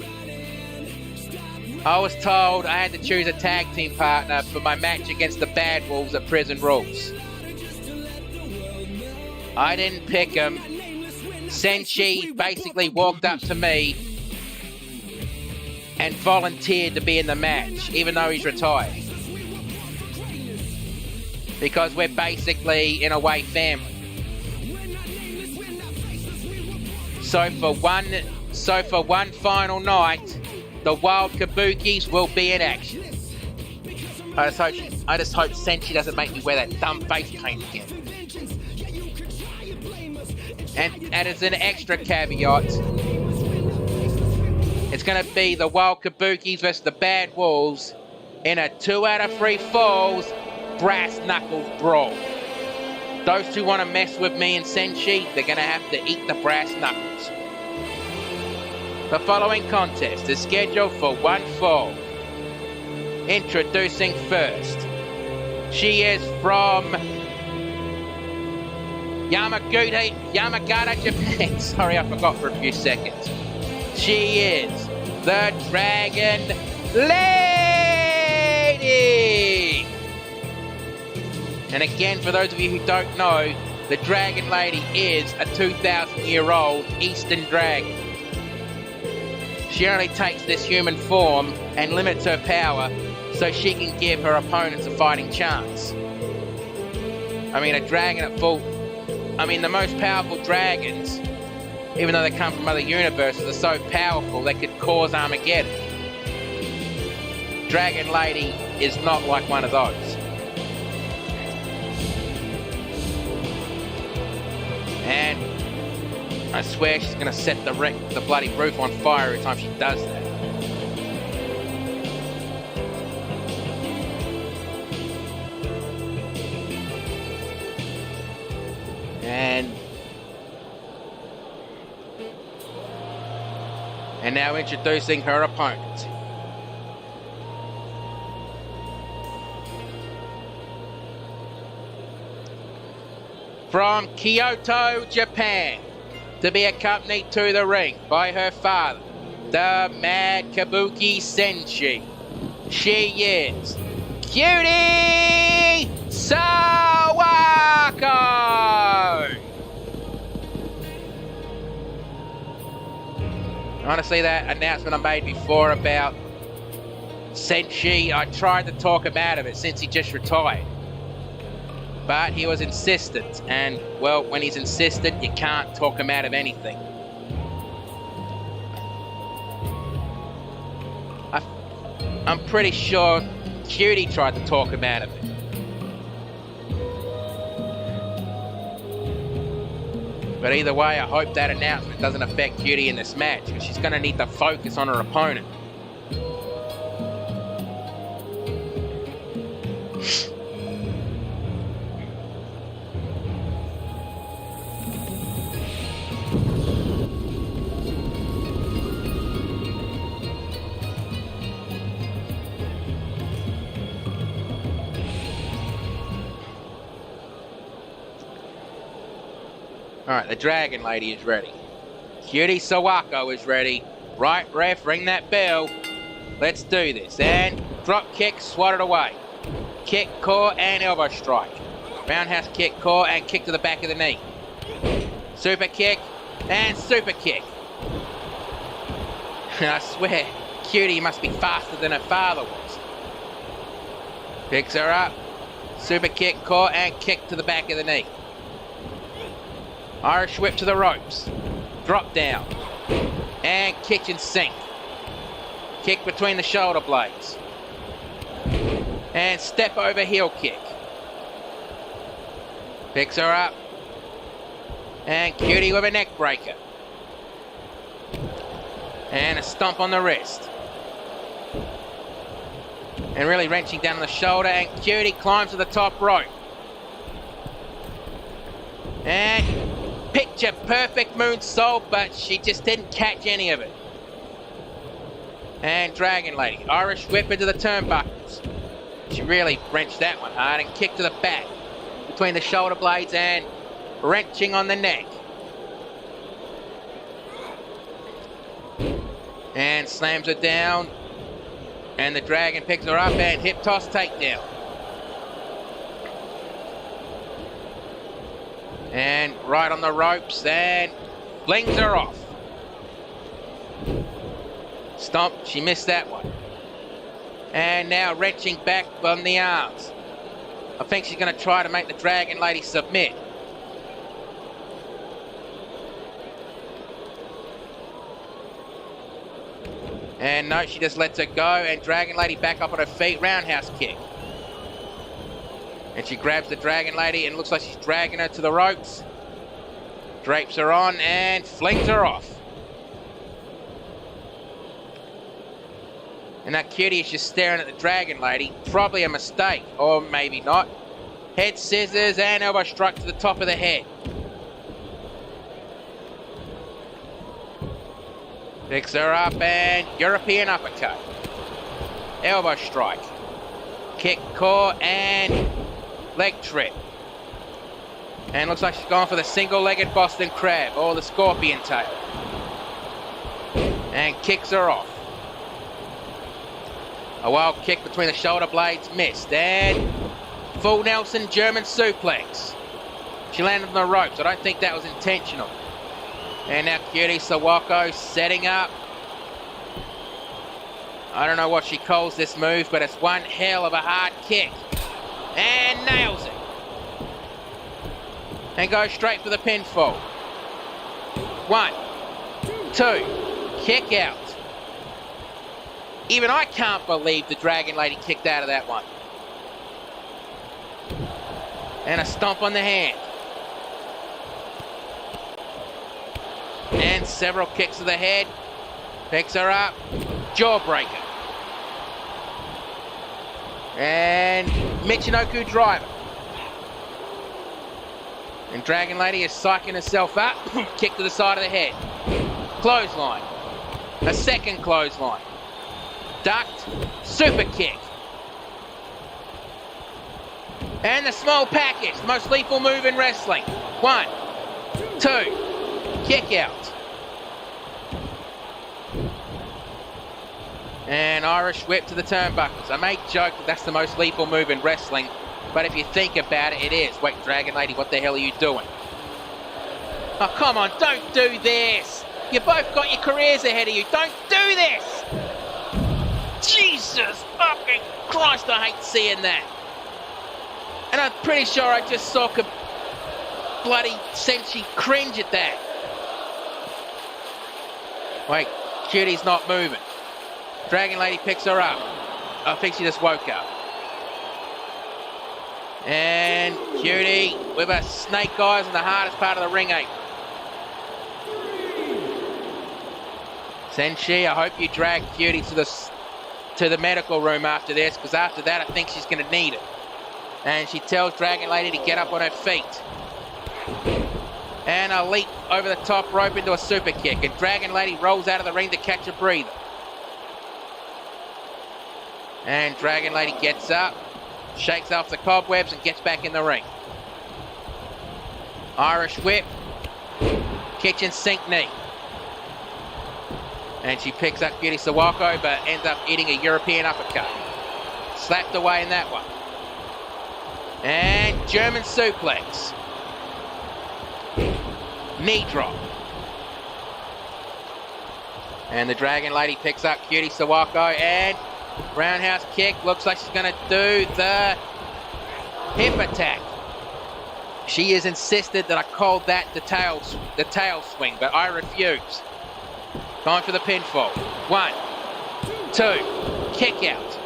I was told I had to choose a tag team partner for my match against the Bad Wolves at Prison Rules. I didn't pick him. Senshi basically walked up to me and volunteered to be in the match, even though he's retired. Because we're basically, in a way, family. So for one final night, the Wild Kabukis will be in action. I just hope Senshi doesn't make me wear that dumb face paint again. And as an extra caveat, it's going to be the Wild Kabukis versus the Bad Wolves in a 2 out of 3 falls brass knuckles brawl. Those two want to mess with me and Senshi, they're going to have to eat the brass knuckles. The following contest is scheduled for 1 fall. Introducing first. She is from Yamagata, Japan. Sorry, I forgot for a few seconds. She is the Dragon Lady. And again, for those of you who don't know, the Dragon Lady is a 2,000-year-old Eastern dragon. She only takes this human form and limits her power so she can give her opponents a fighting chance. I mean, a dragon at full... I mean, the most powerful dragons, even though they come from other universes, are so powerful they could cause Armageddon. Dragon Lady is not like one of those. And I swear she's going to set the bloody roof on fire every time she does that. And now introducing her opponent. From Kyoto, Japan, to be accompanied to the ring by her father, the Mad Kabuki Senshi. She is Cutie Sawako! Honestly, that announcement I made before about Senshi, I tried to talk him out of it since he just retired. But he was insistent, and, well, when he's insistent, you can't talk him out of anything. I'm pretty sure Cutie tried to talk him out of it. But either way, I hope that announcement doesn't affect Cutie in this match, because she's going to need to focus on her opponent. Alright, the Dragon Lady is ready. Cutie Sawako is ready. Right, ref, ring that bell. Let's do this. And drop kick, swatted away. Kick, core, and elbow strike. Roundhouse kick, core, and kick to the back of the knee. Super kick, and super kick. I swear, Cutie must be faster than her father was. Picks her up. Super kick, core, and kick to the back of the knee. Irish whip to the ropes. Drop down. And kitchen sink. Kick between the shoulder blades. And step over heel kick. Picks her up. And Cutie with a neck breaker. And a stomp on the wrist. And really wrenching down on the shoulder. And Cutie climbs to the top rope. And picture perfect moonsault, but she just didn't catch any of it. And Dragon Lady, Irish whip into the turnbuckles. She really wrenched that one hard and kicked to the back between the shoulder blades and wrenching on the neck. And slams her down. And the Dragon picks her up and hip toss takedown. And right on the ropes and flings her off. Stomp, she missed that one. And now wrenching back on the arms. I think she's going to try to make the Dragon Lady submit. And no, she just lets her go, and Dragon Lady back up on her feet, roundhouse kick. And she grabs the Dragon Lady and looks like she's dragging her to the ropes. Drapes her on and flings her off. And that cutie is just staring at the Dragon Lady. Probably a mistake, or maybe not. Head scissors and elbow strike to the top of the head. Picks her up and European uppercut. Elbow strike. Kick, core, and leg trip. And looks like she's gone for the single-legged Boston Crab or the scorpion tail. And kicks her off. A wild kick between the shoulder blades missed. And full Nelson German suplex. She landed on the ropes. I don't think that was intentional. And now Cutie Sawako setting up. I don't know what she calls this move, but it's one hell of a hard kick. And nails it. And goes straight for the pinfall. 1, 2, kick out. Even I can't believe the Dragon Lady kicked out of that one. And a stomp on the hand. And several kicks to the head. Picks her up. Jawbreaker. And Michinoku driver. And Dragon Lady is psyching herself up. Kick to the side of the head. Clothesline. A second clothesline. Ducked. Super kick. And the small package. The most lethal move in wrestling. 1, 2. Kick out. And Irish whip to the turnbuckles. I may joke that that's the most lethal move in wrestling, but if you think about it, it is. Wait, Dragon Lady, what the hell are you doing? Oh, come on, don't do this. You both got your careers ahead of you. Don't do this. Jesus fucking Christ, I hate seeing that. And I'm pretty sure I just saw bloody Senshi cringe at that. Wait, Cutie's not moving. Dragon Lady picks her up. I think she just woke up. And Cutie with her snake eyes in the hardest part of the ring apron. Senshi, I hope you drag Cutie to the medical room after this, because after that I think she's going to need it. And she tells Dragon Lady to get up on her feet. And a leap over the top rope into a super kick. And Dragon Lady rolls out of the ring to catch a breather. And Dragon Lady gets up, shakes off the cobwebs and gets back in the ring. Irish whip, kitchen sink knee. And she picks up Cutie Sawako, but ends up eating a European uppercut. Slapped away in that one. And German suplex. Knee drop. And the Dragon Lady picks up Cutie Sawako and roundhouse kick. Looks like she's going to do the hip attack. She has insisted that I called that the tail swing, but I refuse. Going for the pinfall. 1, 2, kick out.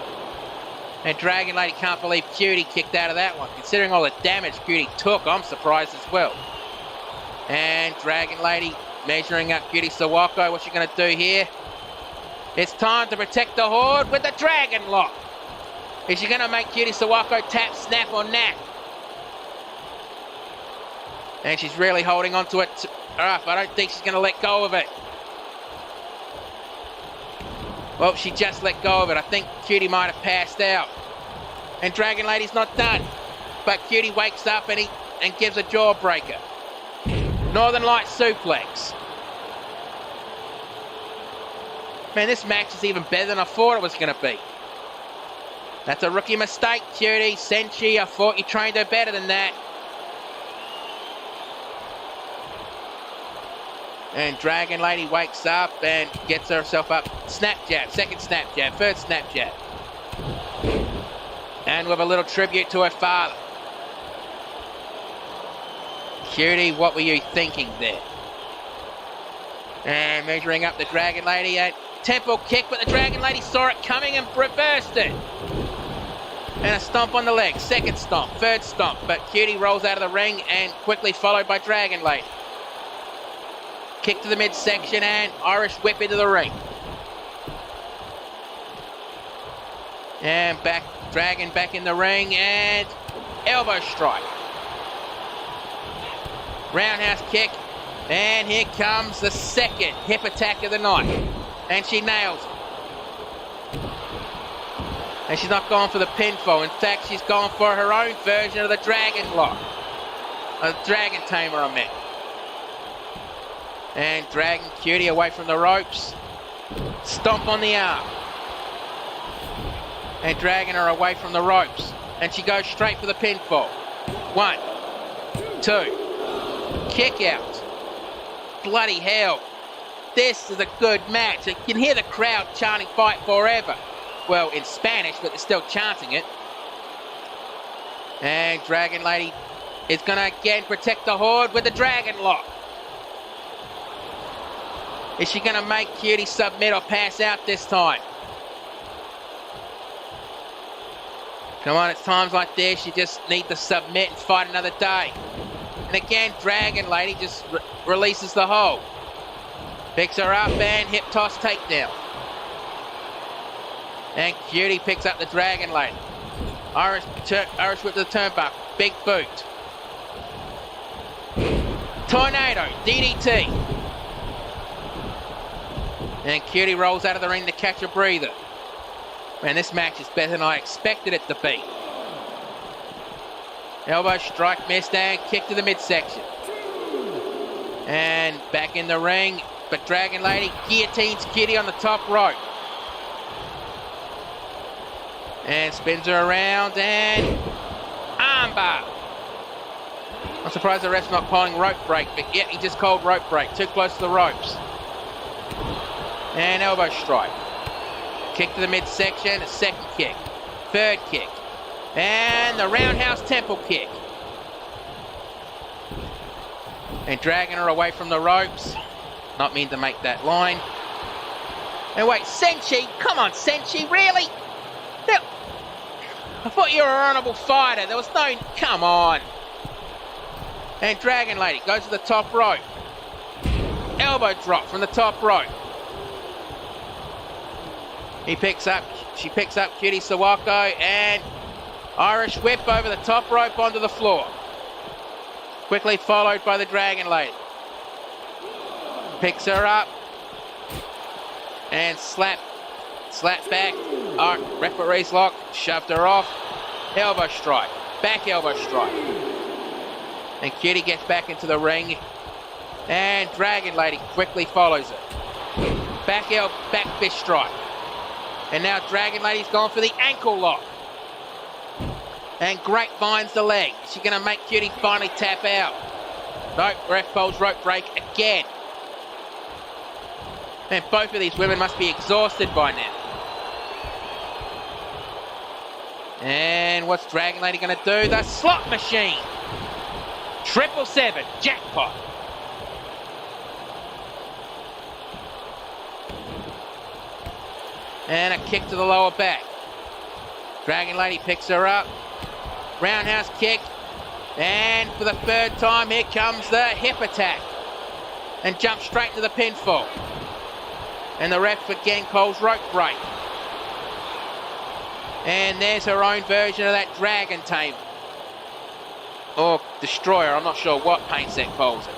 And Dragon Lady can't believe Cutie kicked out of that one. Considering all the damage Cutie took, I'm surprised as well. And Dragon Lady measuring up Cutie Sawako. What's she going to do here? It's time to protect the Horde with the Dragon Lock. Is she going to make Cutie Sawako tap, snap, or nap? And she's really holding on to it rough. I don't think she's going to let go of it. Well, she just let go of it. I think Cutie might have passed out. And Dragon Lady's not done. But Cutie wakes up and gives a jawbreaker. Northern Light suplex. Man, this match is even better than I thought it was going to be. That's a rookie mistake, Cutie. Senshi, I thought you trained her better than that. And Dragon Lady wakes up and gets herself up. Snap jab, second snap jab, third snap jab. And with a little tribute to her father. Cutie, what were you thinking there? And measuring up the Dragon Lady. A temple kick, but the Dragon Lady saw it coming and reversed it. And a stomp on the leg. Second stomp, third stomp. But Cutie rolls out of the ring and quickly followed by Dragon Lady. Kick to the midsection and Irish whip into the ring. And back, Dragon back in the ring and elbow strike. Roundhouse kick. And here comes the second hip attack of the night. And she nails it. And she's not going for the pinfall. In fact, she's going for her own version of the Dragon Lock. A Dragon Tamer, I meant. And dragging Cutie away from the ropes. Stomp on the arm. And dragging her away from the ropes. And she goes straight for the pinfall. 1, 2. Kick out. Bloody hell. This is a good match. You can hear the crowd chanting "Fight Forever." Well, in Spanish, but they're still chanting it. And Dragon Lady is going to again protect the Horde with the Dragon Lock. Is she going to make Cutie submit or pass out this time? Come on, it's times like this you just need to submit and fight another day. And again, Dragon Lady just releases the hold. Picks her up and hip toss takedown. And Cutie picks up the Dragon Lady. Irish whip to the turnbuckle. Big boot. Tornado. DDT. And Cutie rolls out of the ring to catch a breather. Man, this match is better than I expected it to be. Elbow strike missed and kick to the midsection. And back in the ring. But Dragon Lady guillotines Cutie on the top rope. And spins her around and armbar. I'm surprised the ref's not calling rope break, but yet he just called rope break. Too close to the ropes. And elbow strike. Kick to the midsection, a second kick. Third kick. And the roundhouse temple kick. And dragging her away from the ropes. Not mean to make that line. And wait, Senshi? Come on, Senshi, really? No. I thought you were an honourable fighter. There was no... Come on. And Dragon Lady goes to the top rope. Elbow drop from the top rope. She picks up Cutie Sawako and Irish whip over the top rope onto the floor. Quickly followed by the Dragon Lady. Picks her up and slap back. Referee's lock, shoved her off. Elbow strike, back elbow strike. And Cutie gets back into the ring and Dragon Lady quickly follows it. Back fist strike. And now Dragon Lady's gone for the ankle lock. And grapevines the leg. She's going to make Cutie finally tap out. Nope, ref calls rope break again. And both of these women must be exhausted by now. And what's Dragon Lady going to do? The slot machine. 777, jackpot. And a kick to the lower back. Dragon Lady picks her up. Roundhouse kick. And for the third time, here comes the hip attack. And jumps straight to the pinfall. And the ref again calls rope break. And there's her own version of that Dragon Tamer. or Destroyer. I'm not sure what paint set calls it.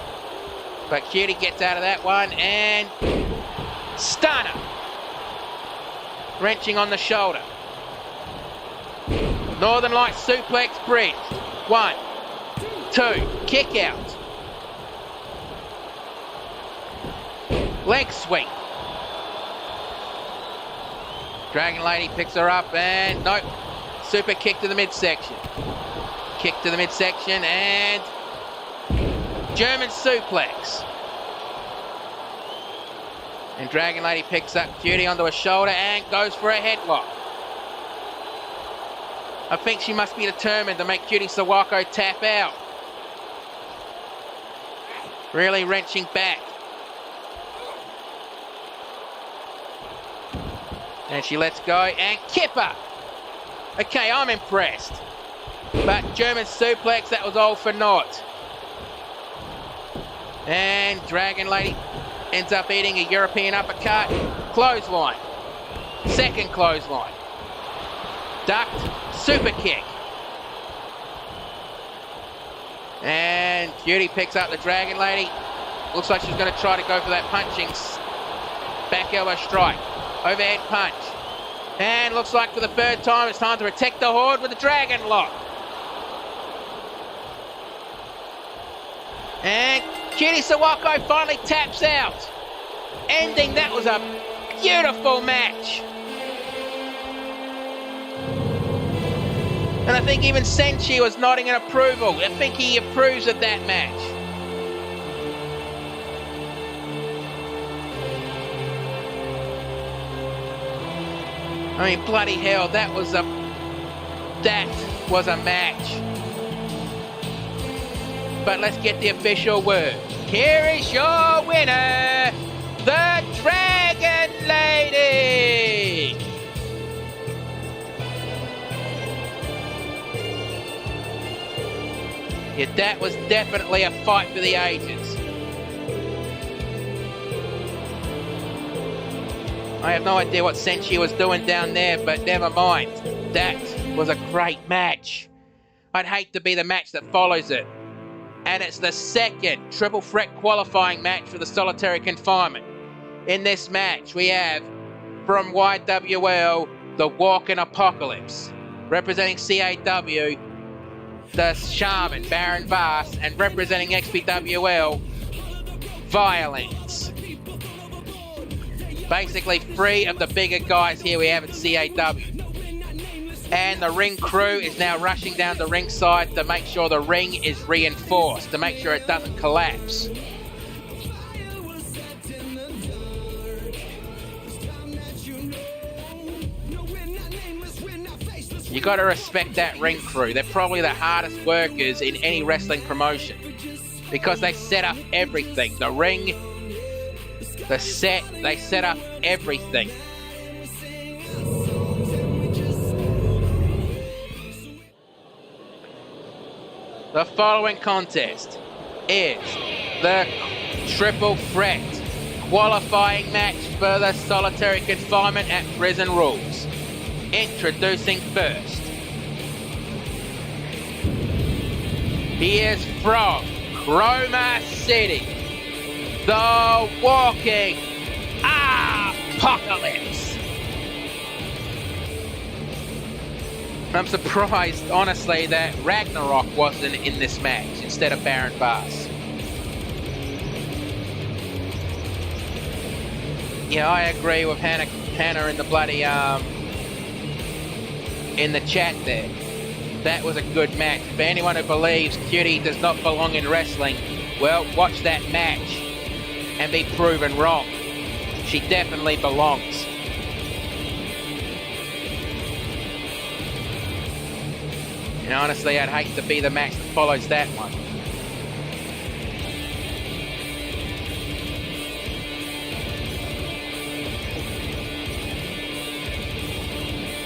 But Cutie gets out of that one and stunner. Wrenching on the shoulder. Northern Lights suplex bridge. 1, 2, kick out. Leg sweep. Dragon Lady picks her up and nope. Super kick to the midsection. Kick to the midsection and German suplex. And Dragon Lady picks up Cutie onto her shoulder and goes for a headlock. I think she must be determined to make Cutie Sawako tap out. Really wrenching back. And she lets go and Kipper. Okay, I'm impressed. But German suplex, that was all for naught. And Dragon Lady ends up eating a European uppercut. Clothesline. Second clothesline. Ducked. Super kick. And Cutie picks up the Dragon Lady. Looks like she's going to try to go for that punching back elbow strike. Overhead punch. And looks like for the third time it's time to protect the Horde with the Dragon Lock. And Cutie Sawako finally taps out. Ending, that was a beautiful match. And I think even Senshi was nodding in approval. I think he approves of that match. I mean, bloody hell, that was a match. But let's get the official word. Here is your winner, the Dragon Lady. Yeah, that was definitely a fight for the ages. I have no idea what Senshi was doing down there, but never mind. That was a great match. I'd hate to be the match that follows it. And it's the second triple threat qualifying match for the solitary confinement. In this match, we have from YWL, the Walking Apocalypse. Representing CAW, the Shaman, Baron Vast, and representing XPWL, Violence. Basically, 3 of the bigger guys here we have at CAW. And the ring crew is now rushing down the ringside to make sure the ring is reinforced, to make sure it doesn't collapse. You got to respect that ring crew. They're probably the hardest workers in any wrestling promotion because they set up everything. The ring, the set, they set up everything. The following contest is the triple threat qualifying match for the solitary confinement at Prison Rules. Introducing first. He is from Chroma City, the Walking Apocalypse. I'm surprised, honestly, that Ragnarok wasn't in this match instead of Baron Bass. Yeah, I agree with Hannah in the bloody in the chat there. That was a good match. For anyone who believes Cutie does not belong in wrestling, well, watch that match and be proven wrong. She definitely belongs. And honestly, I'd hate to be the match that follows that one.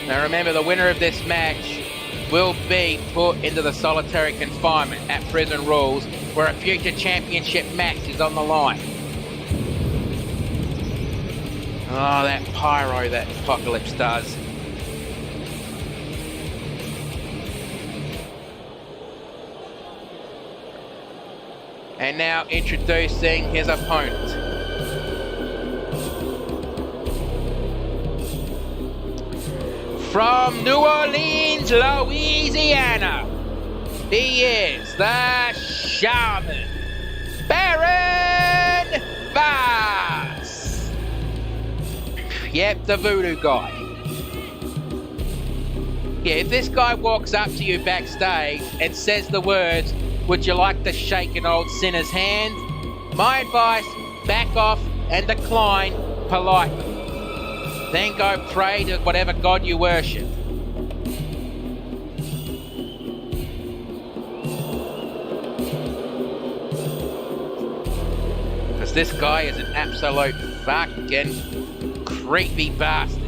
Now remember, the winner of this match will be put into the solitary confinement at Prison Rules, where a future championship match is on the line. Oh, that pyro that Apocalypse does. And now introducing his opponent. From New Orleans, Louisiana, he is the Shaman, Baron Bass. Yep, the voodoo guy. Yeah, if this guy walks up to you backstage and says the words, "Would you like to shake an old sinner's hand?" my advice, back off and decline politely. Then go pray to whatever god you worship. Because this guy is an absolute fucking creepy bastard.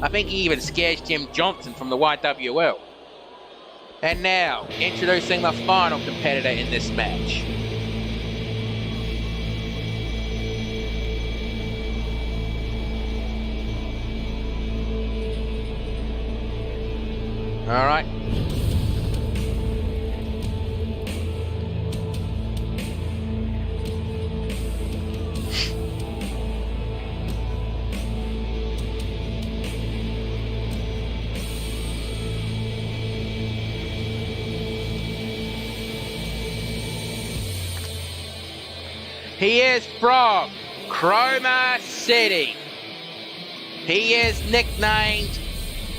I think he even scares Jim Johnson from the YWL. And now, introducing the final competitor in this match. All right. He is from Chroma City. He is nicknamed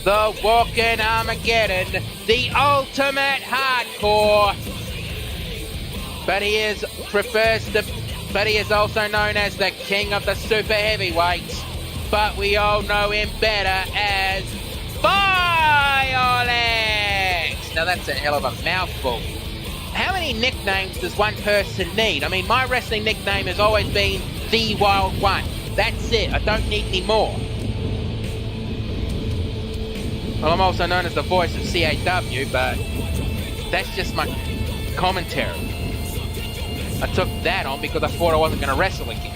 the Walking Armageddon, the ultimate hardcore. But he is also known as the king of the super heavyweights. But we all know him better as Violence. Now that's a hell of a mouthful. How many nicknames does one person need? I mean, my wrestling nickname has always been The Wild One. That's it. I don't need any more. Well, I'm also known as the voice of CAW, but that's just my commentary. I took that on because I thought I wasn't going to wrestle again.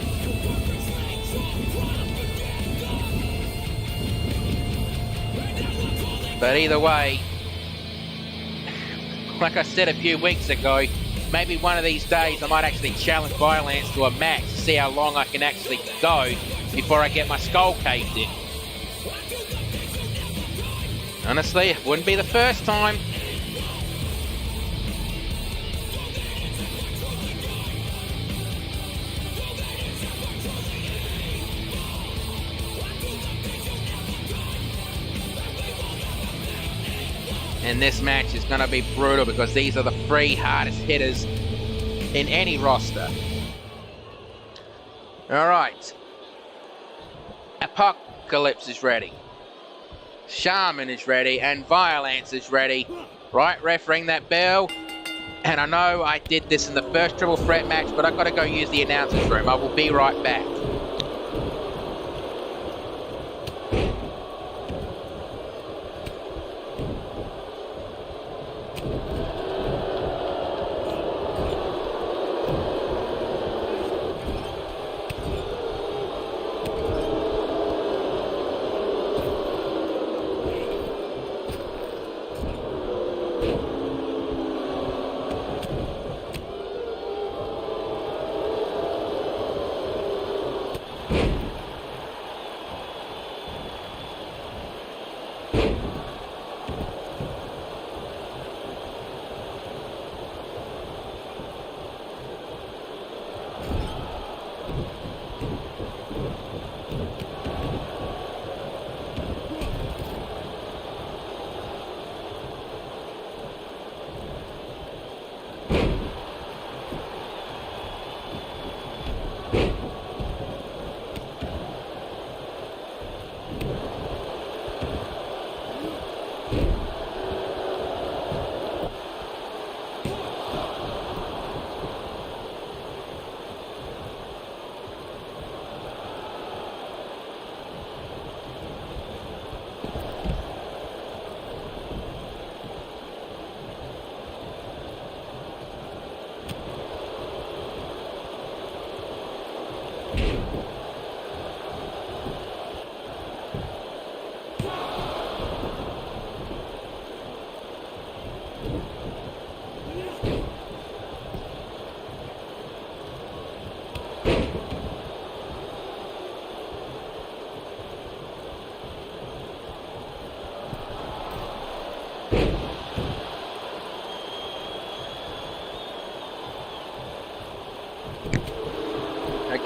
But either way, like I said a few weeks ago, maybe one of these days I might actually challenge Violence to a match to see how long I can actually go before I get my skull caved in. Honestly, it wouldn't be the first time. And this match is going to be brutal because these are the three hardest hitters in any roster. Alright. Apocalypse is ready. Shaman is ready and Violence is ready. Right, ref, ring that bell. And I know I did this in the first triple threat match, but I've got to go use the announcer's room. I will be right back.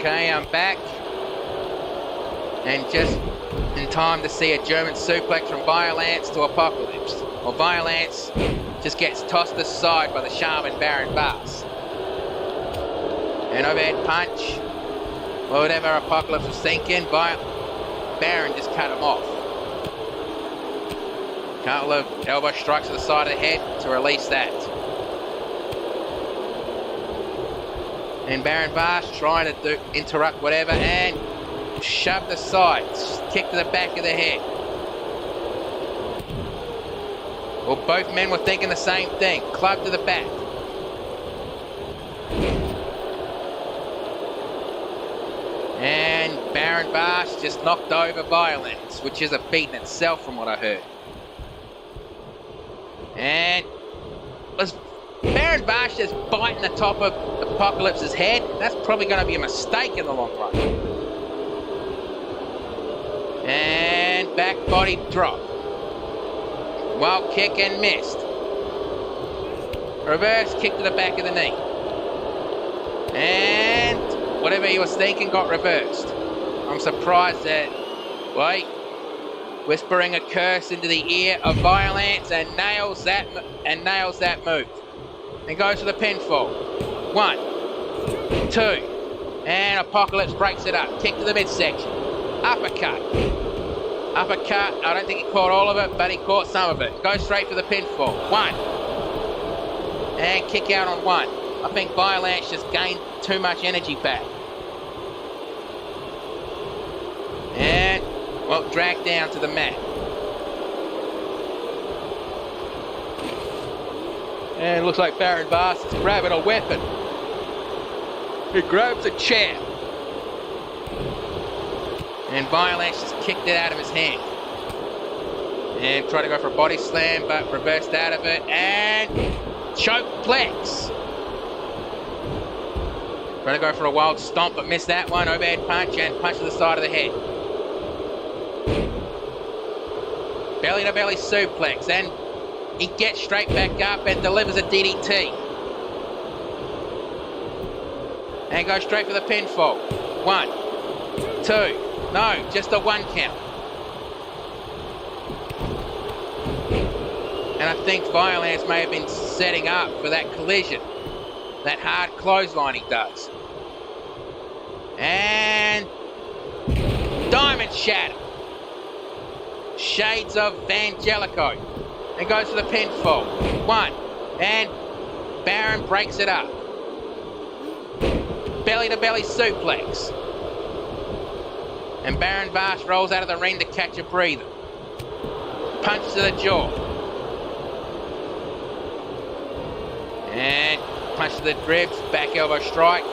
Okay, I'm back. And just in time to see a German suplex from Violence to Apocalypse. Well, Violence just gets tossed aside by the Shaman Baron Bass. An overhead punch. Or whatever Apocalypse was thinking, Baron just cut him off. Couple of elbow strikes to the side of the head to release that. And Baron Bass trying to interrupt whatever and shove the side, kick to the back of the head. Well, both men were thinking the same thing. Club to the back. And Baron Bass just knocked over Violence, which is a feat in itself from what I heard. And was Baron Bass just biting the top of Apocalypse's head? That's probably going to be a mistake in the long run. And back body drop. Wild kick and missed. Reverse kick to the back of the knee. And whatever he was thinking got reversed. I'm surprised that, wait, whispering a curse into the ear of Violence and nails that move. And goes for the pinfall. 1, 2, and Apocalypse breaks it up. Kick to the midsection. Uppercut. Uppercut. I don't think he caught all of it, but he caught some of it. Goes straight for the pinfall. 1. And kick out on 1. I think Violence just gained too much energy back. And, well, dragged down to the mat. And it looks like Baron Bass is grabbing a weapon. He grabs a chair. And Violence just kicked it out of his hand. And tried to go for a body slam, but reversed out of it. And chokeplex. Tried to go for a wild stomp, but missed that one. Overhead punch and punch to the side of the head. Belly to belly suplex. And he gets straight back up and delivers a DDT. And goes straight for the pinfall. 1, 2. No, just a 1 count. And I think Violence may have been setting up for that collision. That hard clothesline he does. And Diamond Shatter. Shades of Vangelico. And goes for the pinfall. 1. And Baron breaks it up. Belly to belly suplex. And Baron Bass rolls out of the ring to catch a breather. Punch to the jaw. And punch to the ribs. Back elbow strike.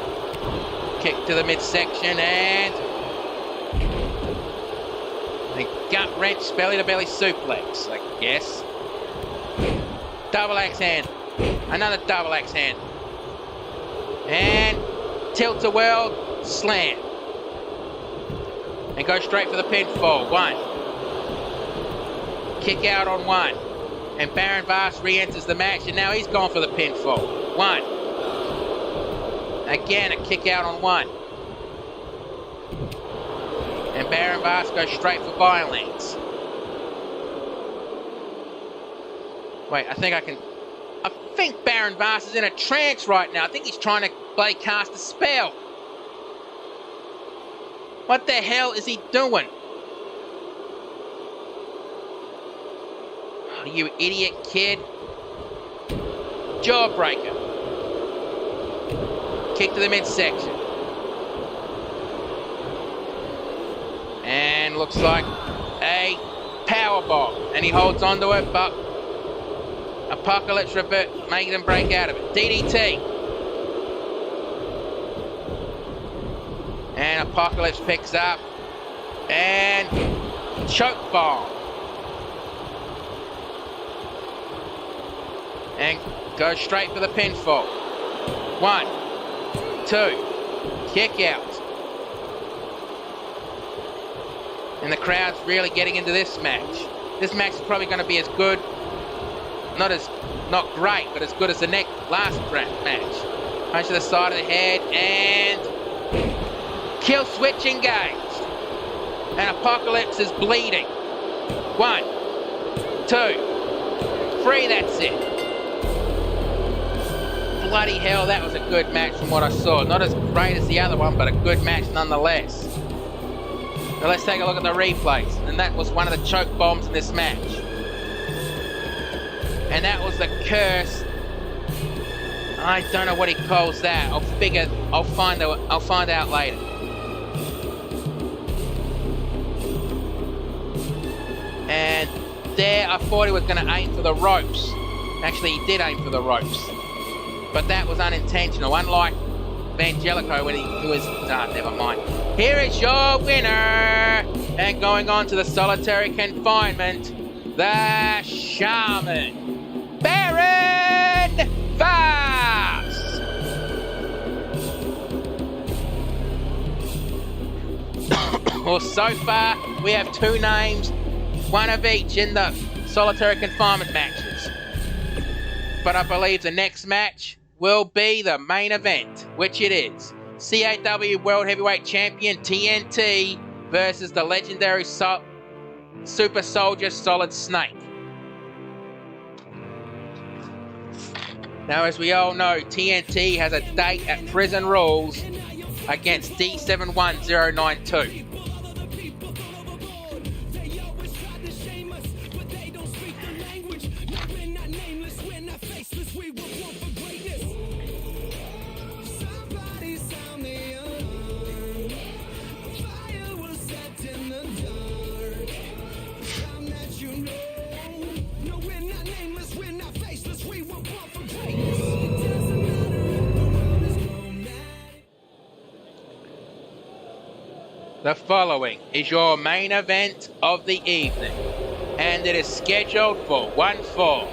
Kick to the midsection and a gut wrench belly to belly suplex, I guess. Double axe hand. Another double axe hand. And tilt-a-whirl slam. And go straight for the pinfall. 1. Kick out on 1. And Baron Bass re-enters the match, and now he's gone for the pinfall. 1. Again, a kick out on 1. And Baron Bass goes straight for Violence. Wait, I think Baron Bass is in a trance right now. I think he's trying to cast a spell. What the hell is he doing? Oh, you idiot kid. Jawbreaker. Kick to the midsection. And looks like a powerbomb. And he holds onto it, but Apocalypse revert, making him break out of it. DDT. And Apocalypse picks up. And choke bomb. And goes straight for the pinfall. 1, 2. Kick out. And the crowd's really getting into this match. This match is probably going to be as good, not great, but as good as the last match. Punch to the side of the head and Kill switch engaged. And Apocalypse is bleeding. 1, 2, 3, that's it. Bloody hell, that was a good match from what I saw. Not as great as the other one, but a good match nonetheless. Now let's take a look at the replays. And that was one of the choke bombs in this match. And that was the curse. I don't know what he calls that. I'll find out later. And there, I thought he was going to aim for the ropes. Actually, he did aim for the ropes. But that was unintentional, unlike Vangelico when he was... never mind. Here is your winner! And going on to the solitary confinement, the Shaman, Baron Fast! Well, so far, we have 2 names, 1 of each in the solitary confinement matches. But I believe the next match will be the main event, which it is. CAW World Heavyweight Champion TNT versus the legendary Super Soldier Solid Snake. Now, as we all know, TNT has a date at Prison Rules against D71092. The following is your main event of the evening, and it is scheduled for 1 fall.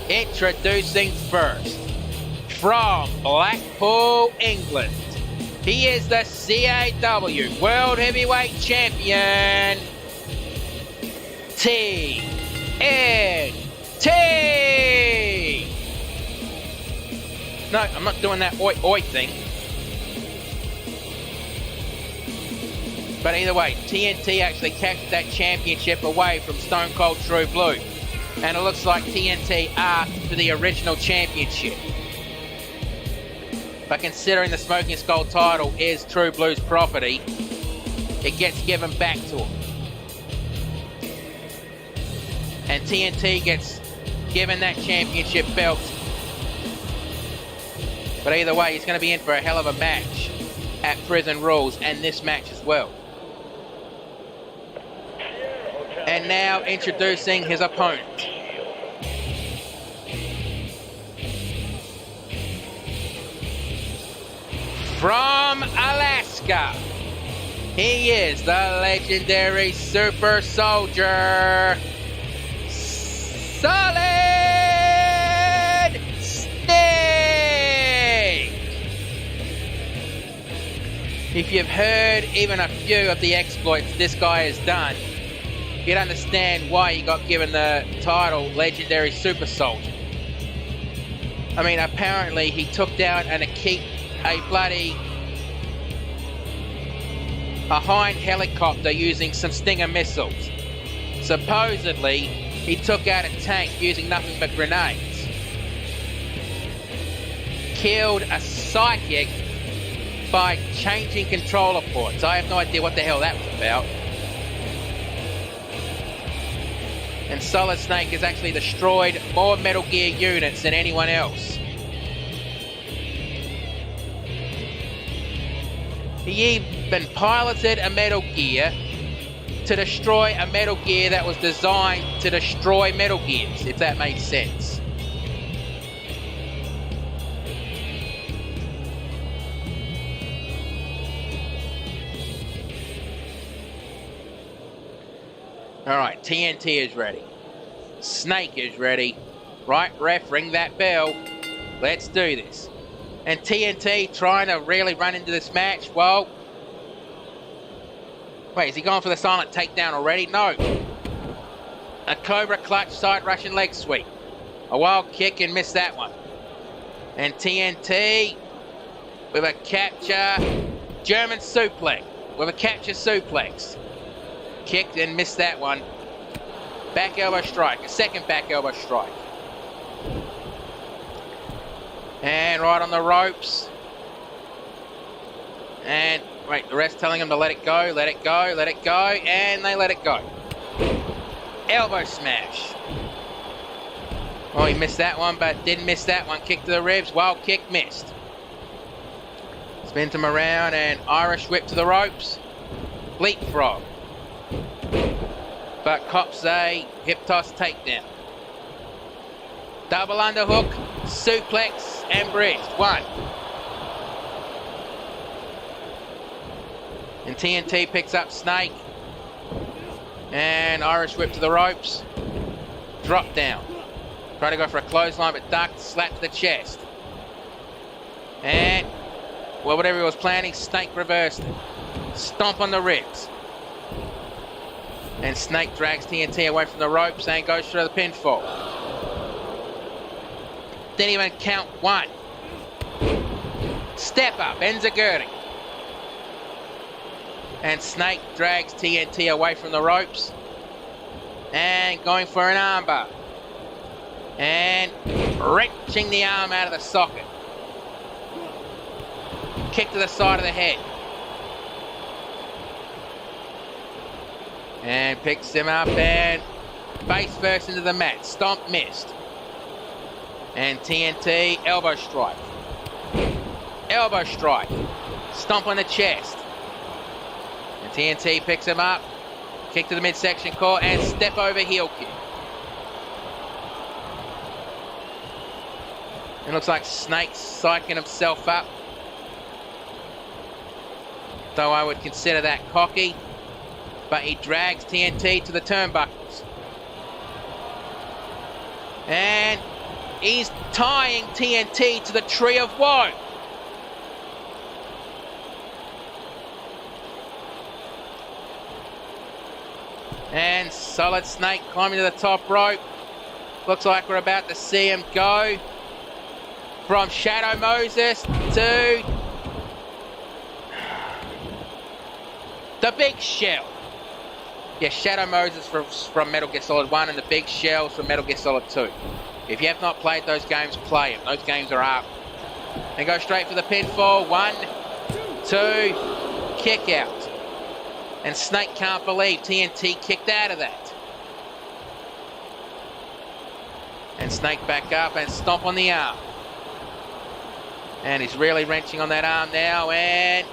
Introducing first, from Blackpool, England, he is the CAW World Heavyweight Champion, TNT! No, I'm not doing that oi oi thing. But either way, TNT actually captured that championship away from Stone Cold True Blue. And it looks like TNT asked for the original championship. But considering the Smoking Skull title is True Blue's property, it gets given back to him. And TNT gets given that championship belt. But either way, he's going to be in for a hell of a match at Prison Rules, and this match as well. And now introducing his opponent. From Alaska, he is the legendary Super Soldier, Solid Snake! If you've heard even a few of the exploits this guy has done, you'd understand why he got given the title Legendary Super Soldier. I mean, apparently he took down a Hind helicopter using some Stinger missiles. Supposedly, he took out a tank using nothing but grenades. Killed a psychic by changing controller ports. I have no idea what the hell that was about. And Solid Snake has actually destroyed more Metal Gear units than anyone else. He even piloted a Metal Gear to destroy a Metal Gear that was designed to destroy Metal Gears, if that makes sense. Alright, TNT is ready. Snake is ready. Right, ref, ring that bell. Let's do this. And TNT trying to really run into this match. Well, wait, is he going for the silent takedown already? No. A Cobra clutch side Russian leg sweep. A wild kick and missed that one. And TNT with a capture German suplex with a capture suplex. Kicked and missed that one. Back elbow strike, a second back elbow strike. And right on the ropes. And wait, the ref's telling him to let it go, let it go, let it go, and they let it go. Elbow smash. Oh, he missed that one, but didn't miss that one. Kick to the ribs, wild kick, missed. Spins him around and Irish whip to the ropes. Leapfrog. But cops a hip toss takedown. Double underhook, suplex, and bridge. 1. And TNT picks up Snake. And Irish whip to the ropes. Drop down. Try to go for a clothesline, but ducked, slap to the chest. And, well, whatever he was planning, Snake reversed it. Stomp on the ribs. And Snake drags TNT away from the ropes and goes through the pinfall. Didn't even count 1. Step up, Enziguri. And Snake drags TNT away from the ropes. And going for an armbar. And wrenching the arm out of the socket. Kick to the side of the head. And picks him up and face first into the mat. Stomp missed. And TNT elbow strike. Elbow strike. Stomp on the chest. And TNT picks him up. Kick to the midsection core and step over heel kick. It looks like Snake's psyching himself up. Though I would consider that cocky. But he drags TNT to the turnbuckles. And he's tying TNT to the Tree of Woe. And Solid Snake climbing to the top rope. Looks like we're about to see him go from Shadow Moses to the Big Shell. Yeah, Shadow Moses from Metal Gear Solid 1 and the Big Shell from Metal Gear Solid 2. If you have not played those games, play them. Those games are up. And go straight for the pinfall. 1, 2, kick out. And Snake can't believe TNT kicked out of that. And Snake back up and stomp on the arm. And he's really wrenching on that arm now. And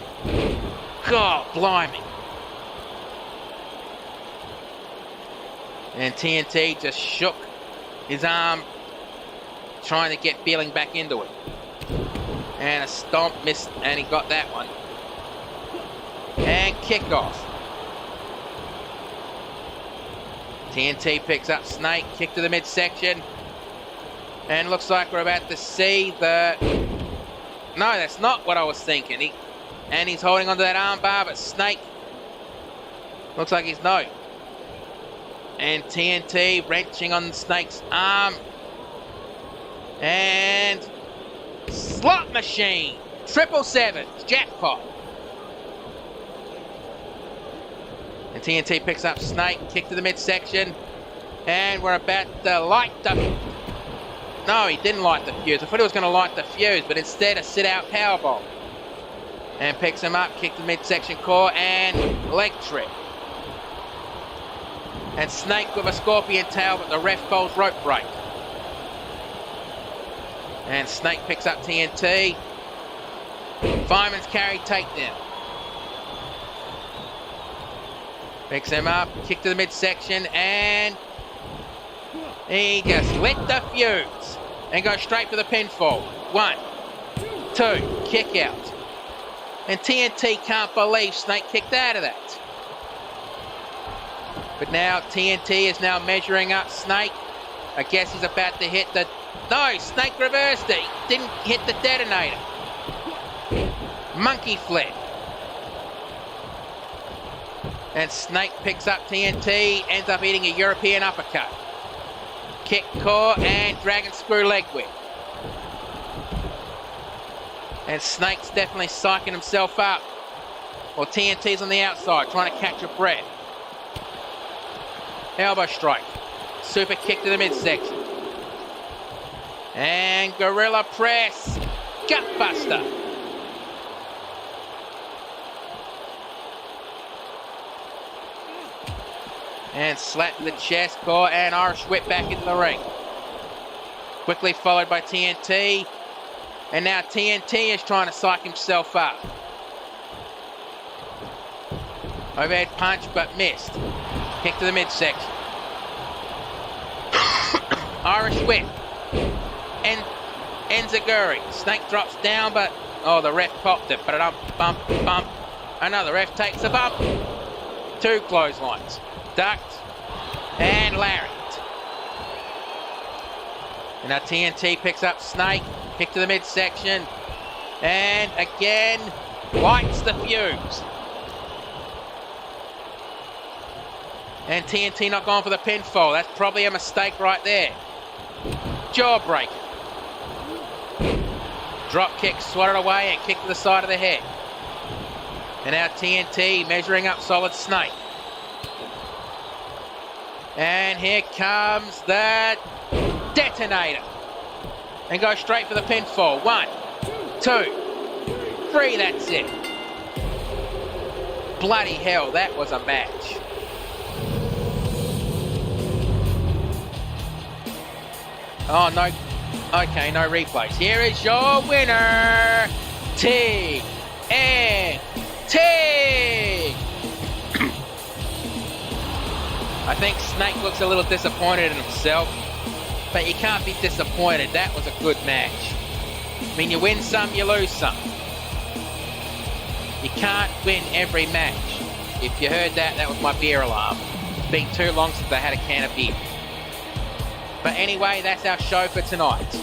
God, blimey. And TNT just shook his arm, trying to get feeling back into it. And a stomp missed, and he got that one. And kickoff. TNT picks up Snake, kick to the midsection. And looks like we're about to see the... No, that's not what I was thinking. And he's holding onto that arm bar, but Snake looks like he's no. And TNT wrenching on Snake's arm. And slot machine. 777. Jackpot. And TNT picks up Snake. Kick to the midsection. And we're about to light the... No, he didn't light the fuse. I thought he was going to light the fuse, but instead a sit-out powerbomb. And picks him up. Kick to the midsection core. And leg trip. And Snake with a scorpion tail, but the ref calls rope break. And Snake picks up TNT. Fireman's carry takedown. Picks him up, kick to the midsection, and he just lit the fuse. And goes straight for the pinfall. 1, 2, kick out. And TNT can't believe Snake kicked out of that. But now TNT is now measuring up Snake. I guess he's about to hit the... No, Snake reversed it. He didn't hit the detonator. Monkey flip. And Snake picks up TNT, ends up eating a European uppercut. Kick core and dragon screw leg whip. And Snake's definitely psyching himself up. Well, TNT's on the outside, trying to catch a breath. Elbow strike. Super kick to the midsection. And gorilla press. Gutbuster. And slap to the chest, core, and Irish whip back into the ring. Quickly followed by TNT. And now TNT is trying to psych himself up. Overhead punch, but missed. Kick to the midsection. Irish whip. And Enziguri. Snake drops down, but oh, the ref popped it. But bump, bump. Another ref takes a bump. 2 clotheslines. Ducked. And Lariat. And now TNT picks up Snake. Kick to the midsection. And again, lights the fuse. And TNT not going for the pinfall. That's probably a mistake right there. Jawbreaker. Drop kick, swatted away, and kick to the side of the head. And now TNT measuring up Solid Snake. And here comes the detonator. And goes straight for the pinfall. 1, 2, 3, that's it. Bloody hell, that was a match. Oh, no. Okay, no replays. Here is your winner, TNT. I think Snake looks a little disappointed in himself, but you can't be disappointed. That was a good match. I mean, you win some, you lose some. You can't win every match. If you heard that, that was my beer alarm. It's been too long since I had a can of beer. But anyway, that's our show for tonight.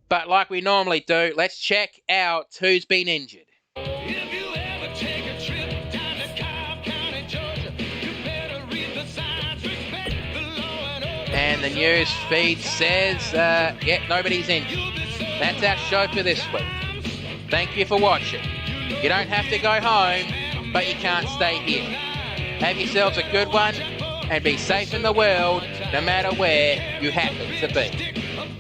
But like we normally do, let's check out who's been injured. If you ever take a trip down to CAW County, Georgia, you better read the signs, respect the law and order. And the news feed says, nobody's injured. That's our show for this week. Thank you for watching. You don't have to go home, but you can't stay here. Have yourselves a good one, and be safe in the world, no matter where you happen to be.